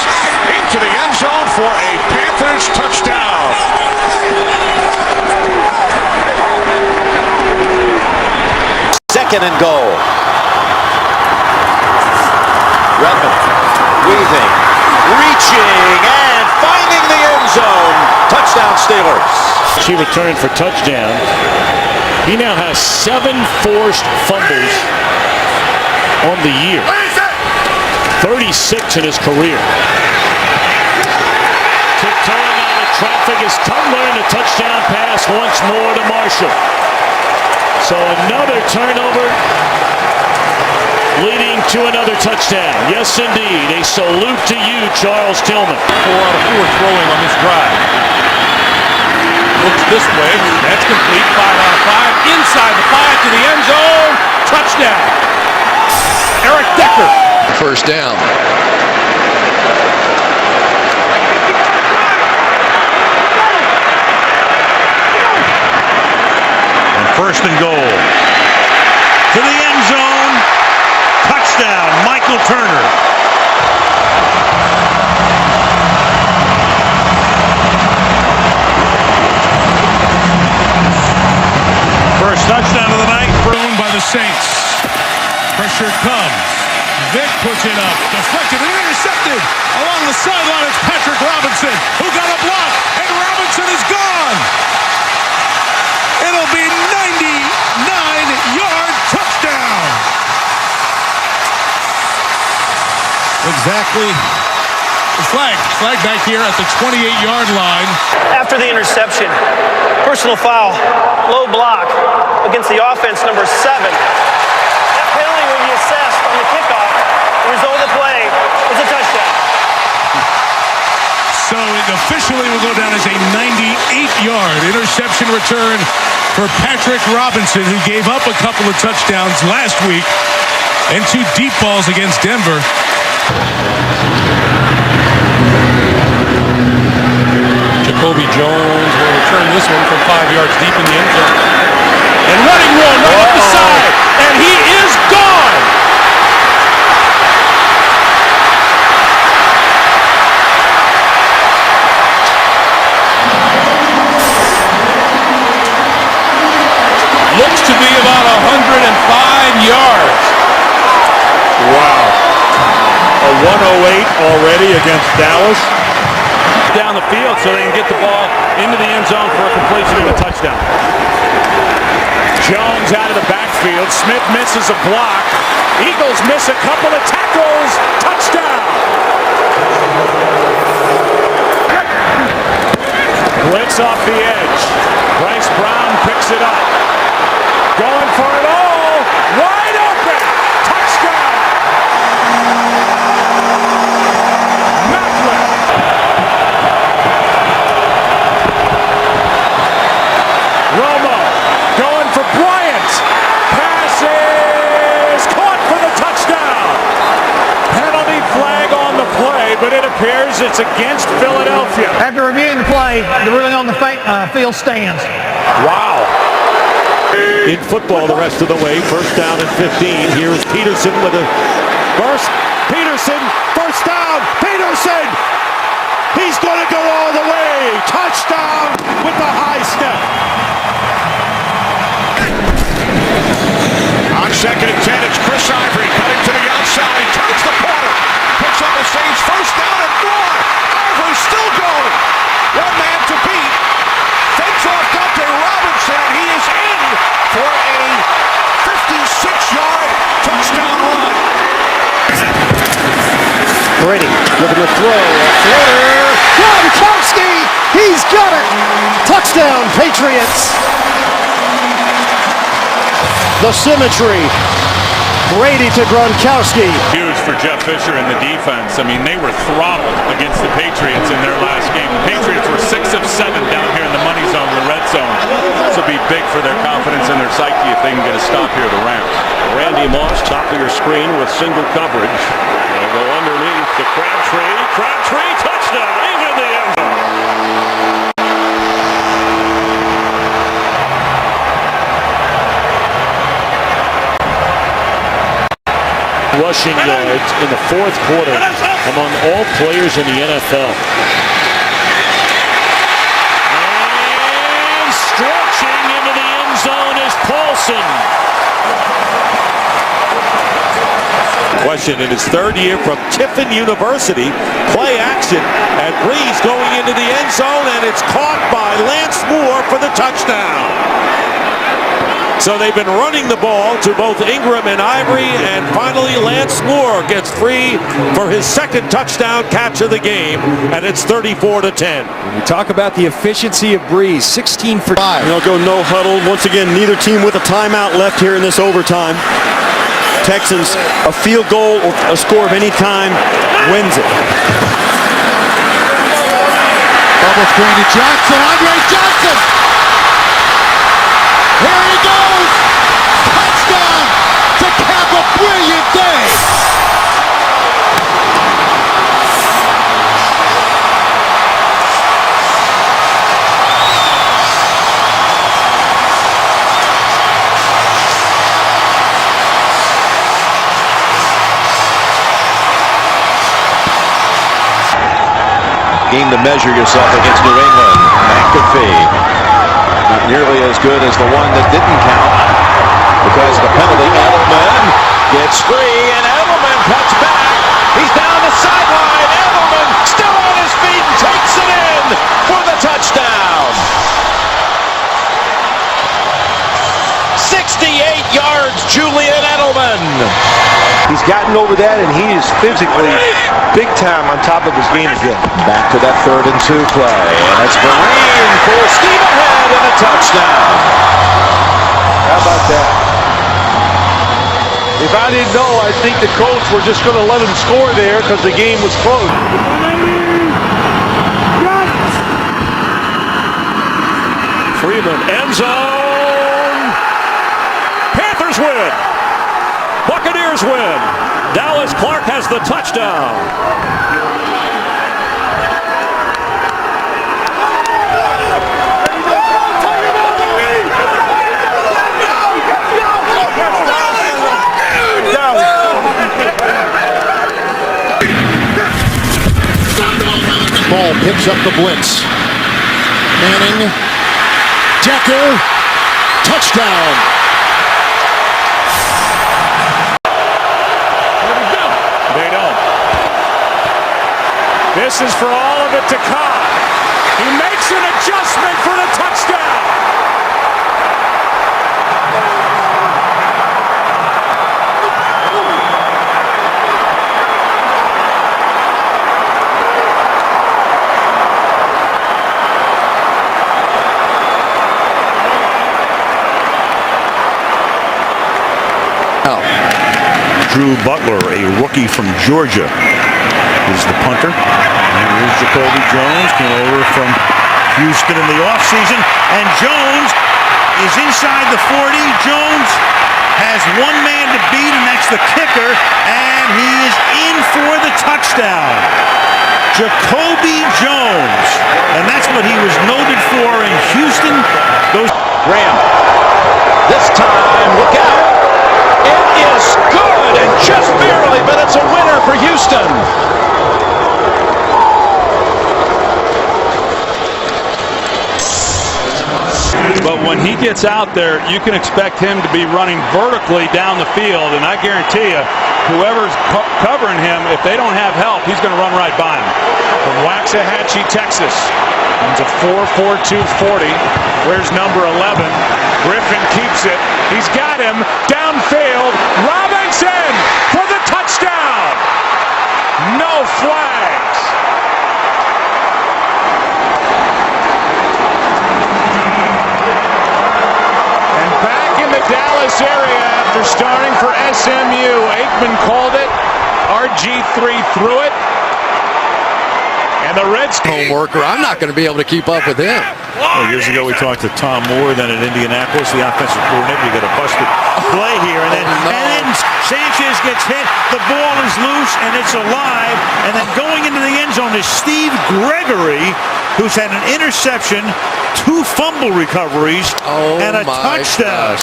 into the end zone for a Panthers touchdown. Second and goal. Redmond weaving, reaching, and finding the end zone. Touchdown Steelers. She returned for touchdown. He now has 7 forced fumbles on the year. 36 in his career. Tiptoeing out of traffic is Tugler, and a touchdown pass once more to Marshall. So another turnover, leading to another touchdown. Yes, indeed. A salute to you, Charles Tillman. 4 out of 4 throwing on this drive. Looks this way. That's complete. 5 out of 5. Inside the 5 to the end zone. Touchdown. Eric Decker. First down. And first and goal. To the end zone. Touchdown, Michael Turner. First touchdown of the night. Thrown by the Saints. Pressure comes. Vic puts it up. Deflected and intercepted. Along the sideline, it's Patrick Robinson, who got a block, and Robinson is gone. It'll be 99-yard touchdown. Exactly. Flag back here at the 28-yard line. After the interception, personal foul, low block against the offense, number 7. That penalty will be assessed on the kickoff. The result of the play is a touchdown. So it officially will go down as a 98-yard interception return for Patrick Robinson, who gave up a couple of touchdowns last week and 2 deep balls against Denver. Jacoby Jones will return this one from 5 yards deep in the end zone. And running room right up the side. And he is gone. Looks to be about 105 yards. Wow. A 108 already against Dallas. Down the field so they can get the ball into the end zone for a completion and a touchdown. Jones out of the backfield. Smith misses a block. Eagles miss a couple of tackles. Touchdown. Blitz off the edge. Bryce Brown picks it up. Going for it all. Wide open. Touchdown. Romo going for Bryant. Pass is caught for the touchdown. Penalty flag on the play, but it appears it's against Philadelphia. After reviewing the play, the ruling on the field stands. Wow. In football the rest of the way. First down and 15. Here is Peterson with a burst. Peterson, first down. Peterson! He's going to go all the way. Touchdown with the high step. On second and 10, it's Chris Ivory cutting to the outside. He turns the corner. Picks up the Saints. First down and more. Ivory still going. One man to beat. Fakes off Dante Robinson. He is in for a 56-yard touchdown run. Brady looking to throw. A floater. Gronkowski! He's got it! Touchdown, Patriots! The symmetry. Brady to Gronkowski. Huge for Jeff Fisher and the defense. I mean, they were throttled against the Patriots in their last game. The Patriots were 6 of 7 down here in the money zone, the red zone. This will be big for their confidence and their psyche if they can get a stop here, the Rams. Randy Moss, top of your screen with single coverage. They go underneath to Crabtree. Crabtree, touchdown. He's in the end zone. Rushing yards in the 4th quarter among all players in the NFL. And stretching into the end zone is Paulson. Question in his 3rd year from Tiffin University. Play action, and Breeze going into the end zone, and it's caught by Lance Moore for the touchdown. So they've been running the ball to both Ingram and Ivory, and finally Lance Moore gets free for his 2nd touchdown catch of the game, and it's 34-10. We talk about the efficiency of Breeze, 16 for 5. They'll go no huddle. Once again, neither team with a timeout left here in this overtime. Texans, a field goal or a score of any kind wins it. Bubble screen to Johnson. Andre Johnson. Here he goes. Touchdown to cap a brilliant day. Game to measure yourself against New England. McAfee, not nearly as good as the one that didn't count because of the penalty. Edelman gets free, and Edelman cuts back. He's down the sideline. Edelman still on his feet and takes it in for the touchdown. 68 yards, Julian Edelman. He's gotten over that, and he is physically big time on top of his game again. Back to that 3rd and 2 play, and it's Vereen full steam ahead and a touchdown. How about that? If I didn't know, I think the Colts were just going to let him score there because the game was close. Freeman, end zone. Panthers win. Buccaneers win. Dallas Clark has the touchdown. Ball picks up the blitz. Manning. Decker. Touchdown. They don't. This is for all of it to come. He makes an adjustment for the touchdown. Drew Butler, a rookie from Georgia, is the punter. And here's Jacoby Jones, came over from Houston in the offseason. And Jones is inside the 40. Jones has one man to beat, and that's the kicker. And he is in for the touchdown. Jacoby Jones. And that's what he was noted for in Houston. Graham. This time, look out. It is good, and just barely, but it's a winner for Houston. But when he gets out there, you can expect him to be running vertically down the field, and I guarantee you, whoever's covering him, if they don't have help, he's going to run right by him. From Waxahachie, Texas, runs a 4.42 40. Where's number 11? Griffin keeps it. He's got him downfield. Robinson for the touchdown. No flags. And back in the Dallas area after starting for SMU. Aikman called it. RG3 threw it. And the Reds home worker. I'm not going to be able to keep up with him. Well, years ago, we talked to Tom Moore, then at Indianapolis, the offensive coordinator. You got a busted play here, and then Sanchez gets hit. The ball is loose, and it's alive. And then going into the end zone is Steve Gregory, who's had an interception, 2 fumble recoveries, and a touchdown.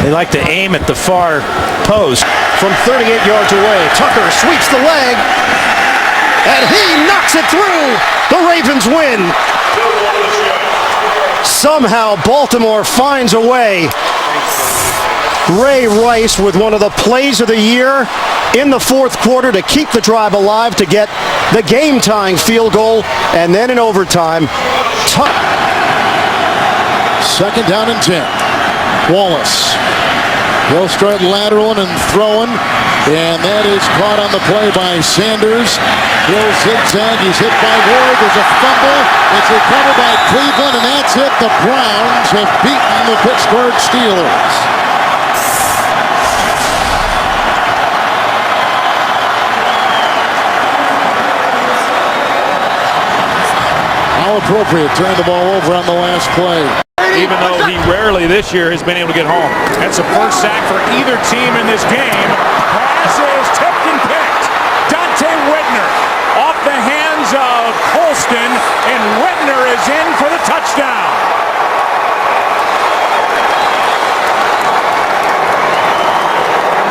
They like to aim at the far post from 38 yards away. Tucker sweeps the leg, and he knocks it through. The Ravens win. Somehow Baltimore finds a way. Ray Rice with one of the plays of the year in the fourth quarter to keep the drive alive, to get the game-tying field goal, and then in overtime. Second down and 10. Wallace. He'll start lateraling and throwing, and that is caught on the play by Sanders. He'll zigzag. He's hit by Ward. There's a fumble. It's recovered by Cleveland, and that's it. The Browns have beaten the Pittsburgh Steelers. how appropriate. Turned the ball over on the last play. Even though he rarely this year has been able to get home. That's the first sack for either team in this game. Pass is tipped and picked. Dante Whitner off the hands of Colston, and Whitner is in for the touchdown.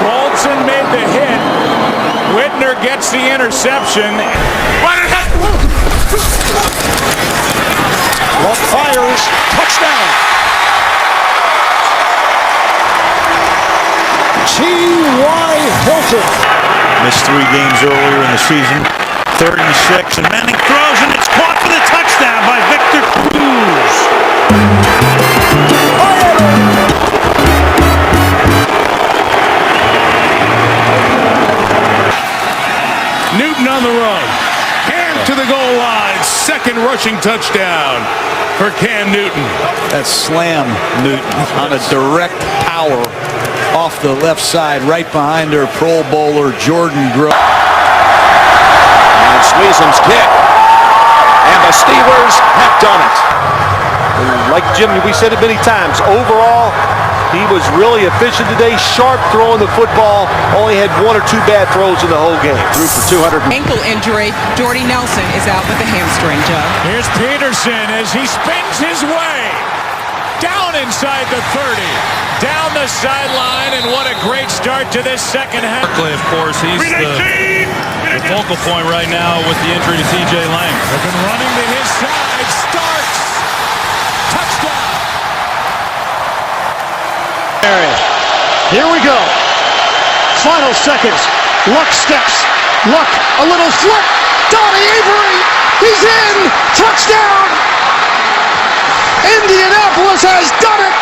Colston made the hit. Whitner gets the interception. Luck fires. Touchdown. T.Y. Hilton. Missed 3 games earlier in the season. 3rd and 6, and Manning throws, and it's caught for the touchdown by Victor Cruz. Newton on the run. Hand to the goal line. Second rushing touchdown for Cam Newton. That slam, Newton, on a direct power off the left side, right behind their Pro Bowler, Jordan Grove. And Sweezum's kick. And the Steelers have done it. Like Jim, we said it many times, overall, he was really efficient today, sharp throwing the football, only had 1 or 2 bad throws in the whole game. Threw for 200. Ankle injury, Jordy Nelson is out with a hamstring, Joe. Here's Peterson as he spins his way down inside the 30, down the sideline, and what a great start to this second half. Of course, he's the focal point right now with the injury to TJ Lang. They've been running to his side, starts, touchdown. Here we go. Final seconds. Luck steps. Luck, a little flip. Donnie Avery. He's in. Touchdown. Indianapolis has done it.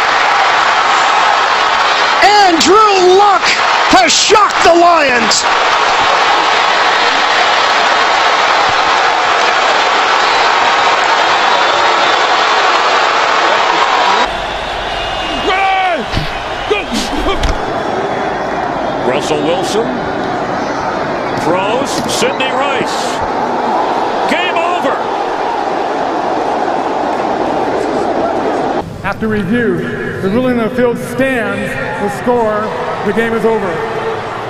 Andrew Luck has shocked the Lions. Russell Wilson throws. Sidney Rice. Game over. After review, the ruling of the field stands. The score, the game is over.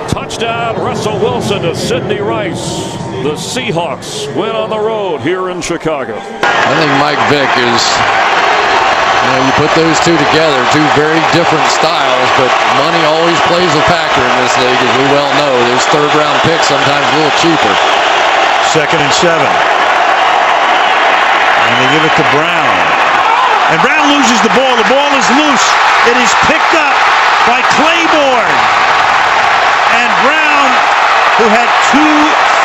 Touchdown, Russell Wilson to Sidney Rice. The Seahawks win on the road here in Chicago. I think Mike Vick is, you put those two together, 2 very different styles, but money always plays a factor in this league, as we well know. Those 3rd-round picks sometimes a little cheaper. 2nd and 7. And they give it to Brown. And Brown loses the ball. The ball is loose. It is picked up by Claiborne. And Brown, who had 2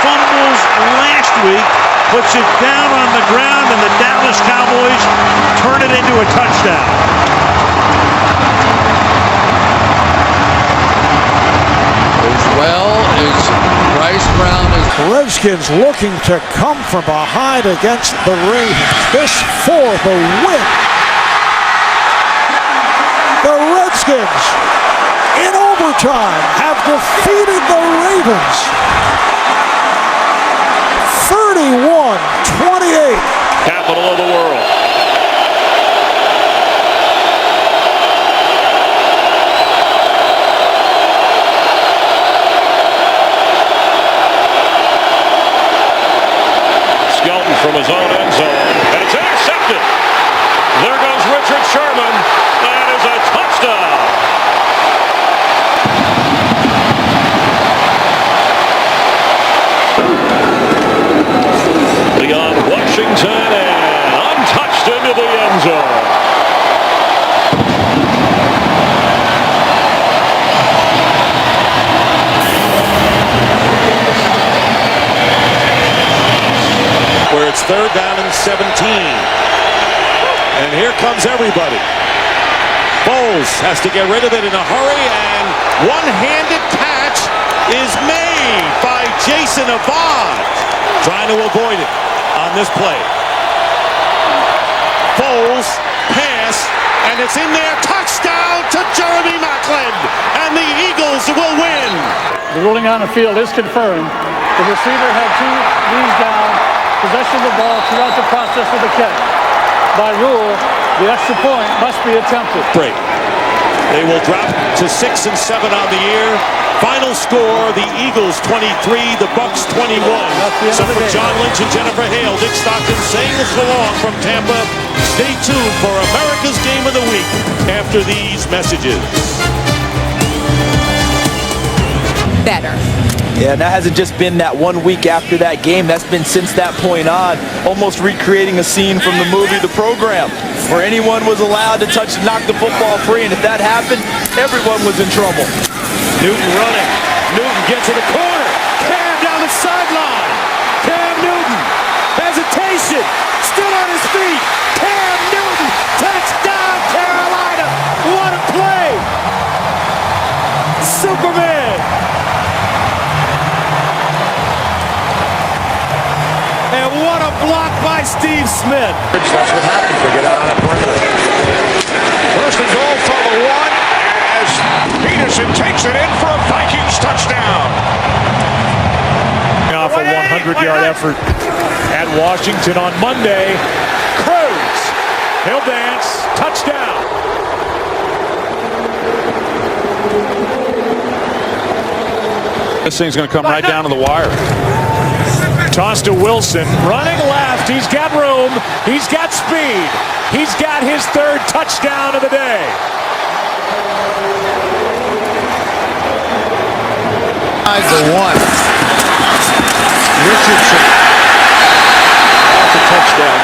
fumbles last week, puts it down on the ground, and the Dallas Cowboys turn it into a touchdown. As well as Bryce Brown is. Redskins looking to come from behind against the Ravens. This for the win. The Redskins, in overtime, have defeated the Ravens. 31-28. Capital of the world. Skelton from his own end zone, and it's intercepted. There goes Richard Sherman. That is a touchdown. Leon Washington, and untouched into the end zone. Where it's 3rd down and 17. And here comes everybody. Bowles has to get rid of it in a hurry, and one-handed catch is made by Jason Abad. Trying to avoid it on this play. Bowles, pass, and it's in there. Touchdown to Jeremy Maclin, and the Eagles will win. The ruling on the field is confirmed. The receiver had 2 knees down possession of the ball throughout the process of the catch. By rule, the extra point must be attempted. Break. They will drop to 6 and 7 on the year. Final score, the Eagles 23, the Bucks 21. So for John Lynch and Jennifer Hale, Dick Stockton saying so long from Tampa. Stay tuned for America's Game of the Week after these messages. Better. Yeah, and that hasn't just been that 1 week after that game. That's been since that point on, almost recreating a scene from the movie The Program, where anyone was allowed to touch and knock the football free, and if that happened, everyone was in trouble. Newton running. Newton gets to the corner. Cam down the sideline. Cam Newton. Hesitation. Still on his feet. Cam Newton. Touchdown, Carolina. What a play. Superman. And what a block by Steve Smith. That's what happens. They get out on a perimeter. First and goal for the one as Peterson takes it in for a Vikings touchdown. Off a 100-yard effort at Washington on Monday. Cruz. He'll dance. Touchdown. This thing's going to come right down to the wire. Toss to Wilson, running left. He's got room. He's got speed. He's got his third touchdown of the day. The one. Richardson. That's a touchdown.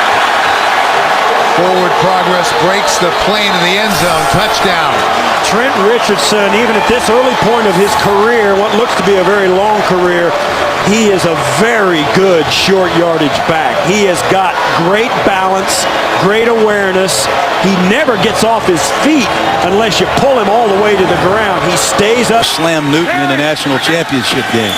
Forward progress breaks the plane in the end zone. Touchdown. Trent Richardson, even at this early point of his career, what looks to be a very long career, he is a very good short yardage back. He has got great balance, great awareness. He never gets off his feet unless you pull him all the way to the ground. He stays up. Slam Newton in the national championship game.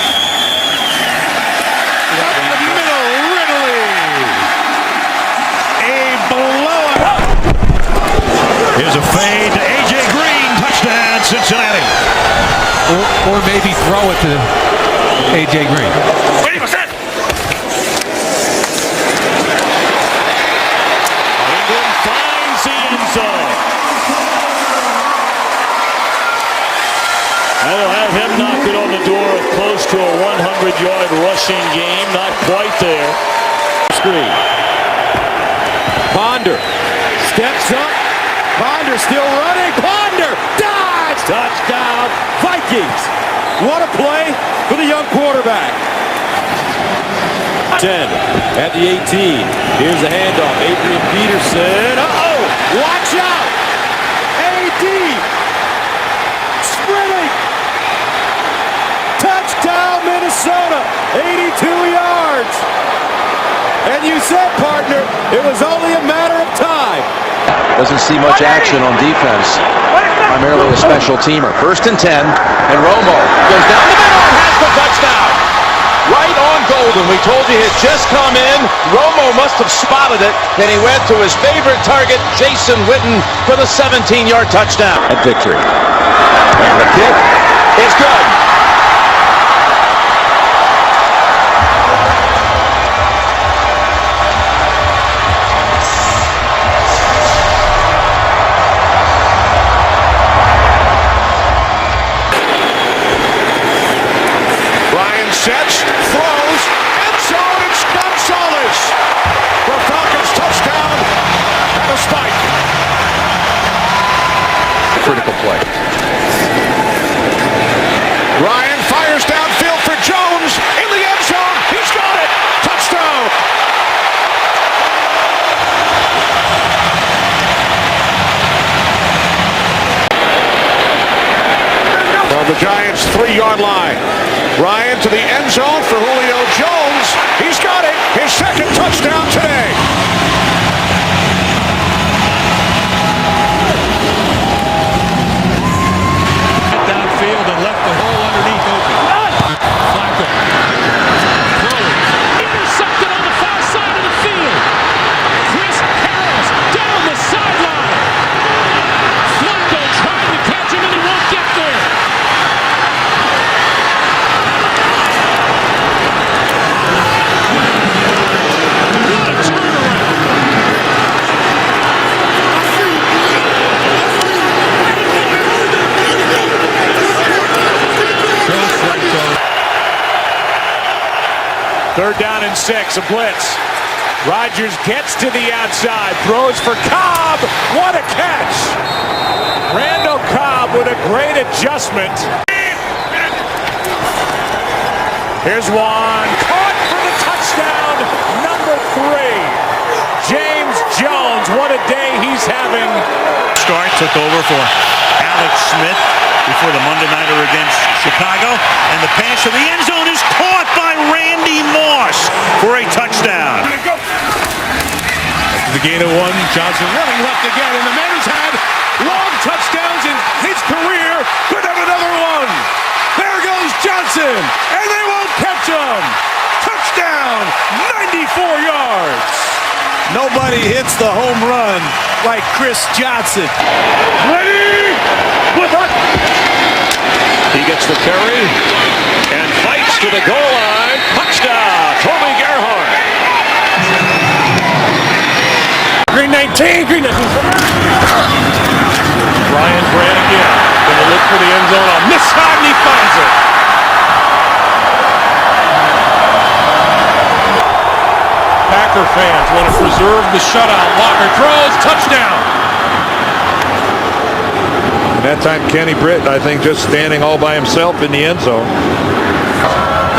Here's a fade to A.J. Green. Touchdown, Cincinnati. Or maybe throw it to A.J. Green. Wait a second. England finds the end zone. That'll have him knocking on the door of close to a 100-yard rushing game. Not quite there. Screen. Ponder steps up. Ponder still running. Ponder dives. Touchdown, Vikings. What a play for the young quarterback. 10 at the 18. Here's the handoff. Adrian Peterson. Uh-oh. Watch out. A.D. sprinting. Touchdown, Minnesota. 82 yards. And you said, partner, it was only a matter of time. Doesn't see much action on defense. Primarily a special teamer. 1st and 10, and Romo goes down the middle and has the touchdown. Right on Golden. We told you he had just come in. Romo must have spotted it, and he went to his favorite target, Jason Witten, for the 17-yard touchdown. At victory. And the kick is good. Sets, throws, end zone, it's Gonzalez. The Falcons touchdown and a spike. Critical play. Ryan fires downfield for Jones in the end zone. He's got it. Touchdown. On the Giants' 3-yard line. Ryan to the end zone for Julio Jones. He's got it. His second touchdown today. Downfield and left the hole underneath open. Flacco. Throwing. Intercepted on the far side of the field. Chris Harris down the sideline. Flacco trying to catch him and he won't get there. Third down and 6, a blitz. Rodgers gets to the outside, throws for Cobb. What a catch! Randall Cobb with a great adjustment. Here's one, caught for the touchdown, number 3. James Jones, what a day he's having. Start took over for Alex Smith before the Monday Nighter against Chicago. And the pass to the end zone is caught by Randy Moss for a touchdown. After the gain of 1, Johnson running left again, and the man who's had long touchdowns in his career could have another one. There goes Johnson, and they won't catch him. Touchdown, 94 yards. Nobody hits the home run like Chris Johnson. Ready? He gets the carry and fights to the goal line. Touchdown, Toby Gerhardt. Green 19, Green 19. Ryan Grant again. Gonna look for the end zone on this side, and he finds it. Packer fans want to preserve the shutout. Walker throws, touchdown. And that time Kenny Britton, I think, just standing all by himself in the end zone.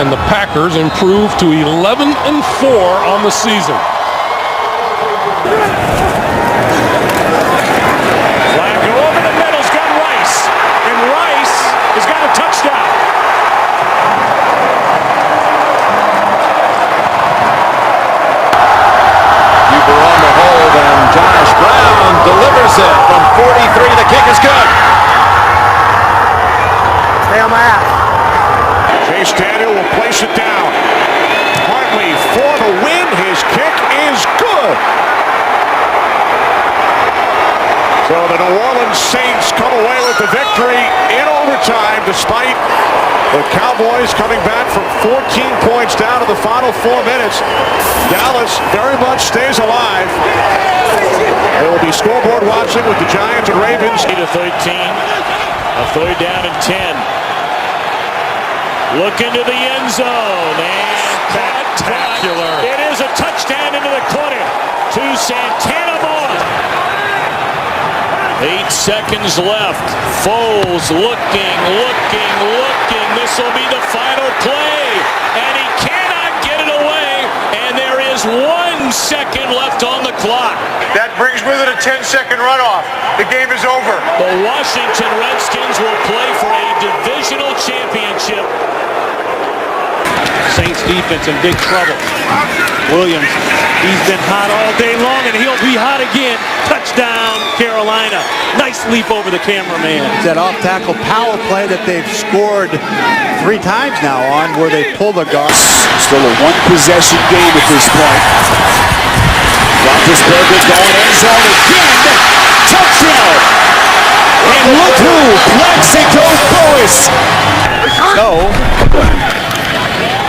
And the Packers improve to 11-4 on the season. Flag go over the middle's got Rice, and Rice has got a touchdown. Huber on the hold, and Josh Brown delivers it from 43. The kick is good. Stay on my ass. Chase Daniel will place it down. Hartley for the win. His kick is good. So the New Orleans Saints come away with the victory in overtime, despite the Cowboys coming back from 14 points down to the final 4 minutes. Dallas very much stays alive. There will be scoreboard watching with the Giants and Ravens. 8-13, a third down and 10. Look into the end zone, and spectacular. It is a touchdown into the corner to Santana Moss. 8 seconds left. Foles looking. This will be the final play, and he cannot get it away. And there is 1 second left on the clock. That brings with it a 10-second runoff. The game is over. The Washington Redskins will play for a divisional championship. Saints defense in big trouble. Williams, he's been hot all day long, and he'll be hot again. Touchdown, Carolina. Nice leap over the cameraman. It's that off-tackle power play that they've scored 3 times now on, where they pull the guard. Still a 1-possession game at this point. Roethlisberger going end zone again. Touchdown! And look who, Plaxico Burress. So,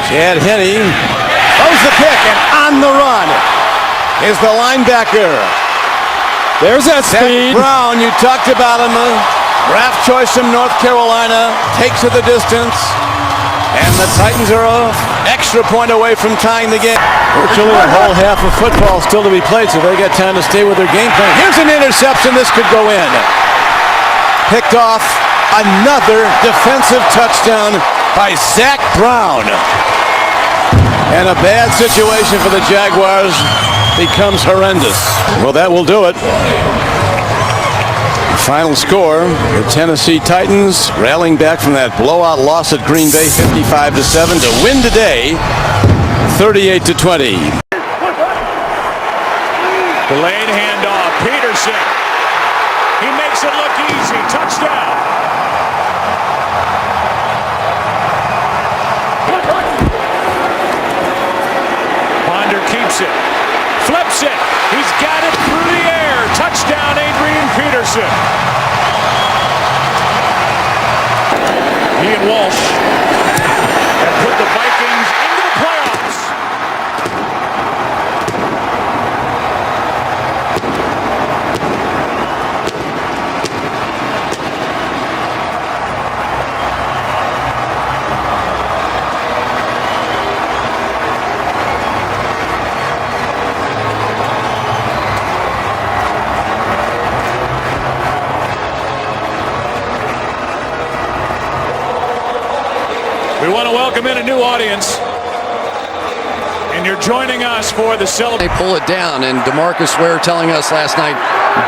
Chad Henne throws the pick, and on the run is the linebacker. There's that speed. Brown, you talked about him, draft choice from North Carolina, takes it the distance, and the Titans are an extra point away from tying the game. Virtually a whole half of football still to be played, so they got time to stay with their game plan. Here's an interception. This could go in. Picked off. Another defensive touchdown by Zach Brown. And a bad situation for the Jaguars becomes horrendous. Well, that will do it. Final score, the Tennessee Titans rallying back from that blowout loss at Green Bay, 55-7, to win today, 38-20. Delayed handoff, Peterson. He makes it look easy. Touchdown. Keeps it, flips it, he's got it through the air. Touchdown, Adrian Peterson. He and Walsh have put the Vikings into the playoffs. welcome in a new audience. And you're joining us for the celebration. They pull it down, and DeMarcus Ware telling us last night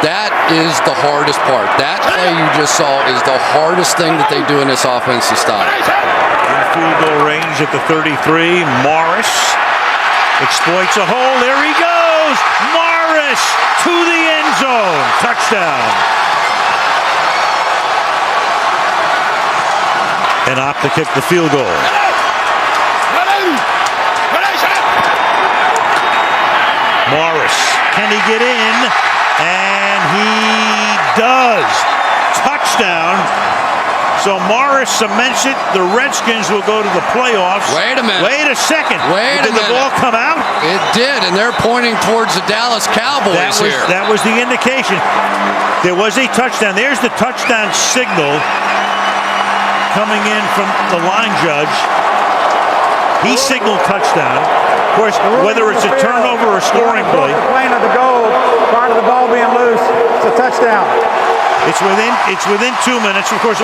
that is the hardest part. That play you just saw is the hardest thing that they do in this offense to stop. In field goal range at the 33. Morris exploits a hole. There he goes. Morris to the end zone. Touchdown. And opt to kick the field goal. Morris, can he get in? And he does. Touchdown. So Morris cements it. The Redskins will go to the playoffs. Wait a minute. Wait a second. Did the ball come out? It did, and they're pointing towards the Dallas Cowboys here. That was the indication. There was a touchdown. There's the touchdown signal coming in from the line judge. He signaled touchdown. Of course, whether it's a turnover or scoring play. Playing of the goal prior to the ball being loose. It's a touchdown. It's within 2 minutes. Of course,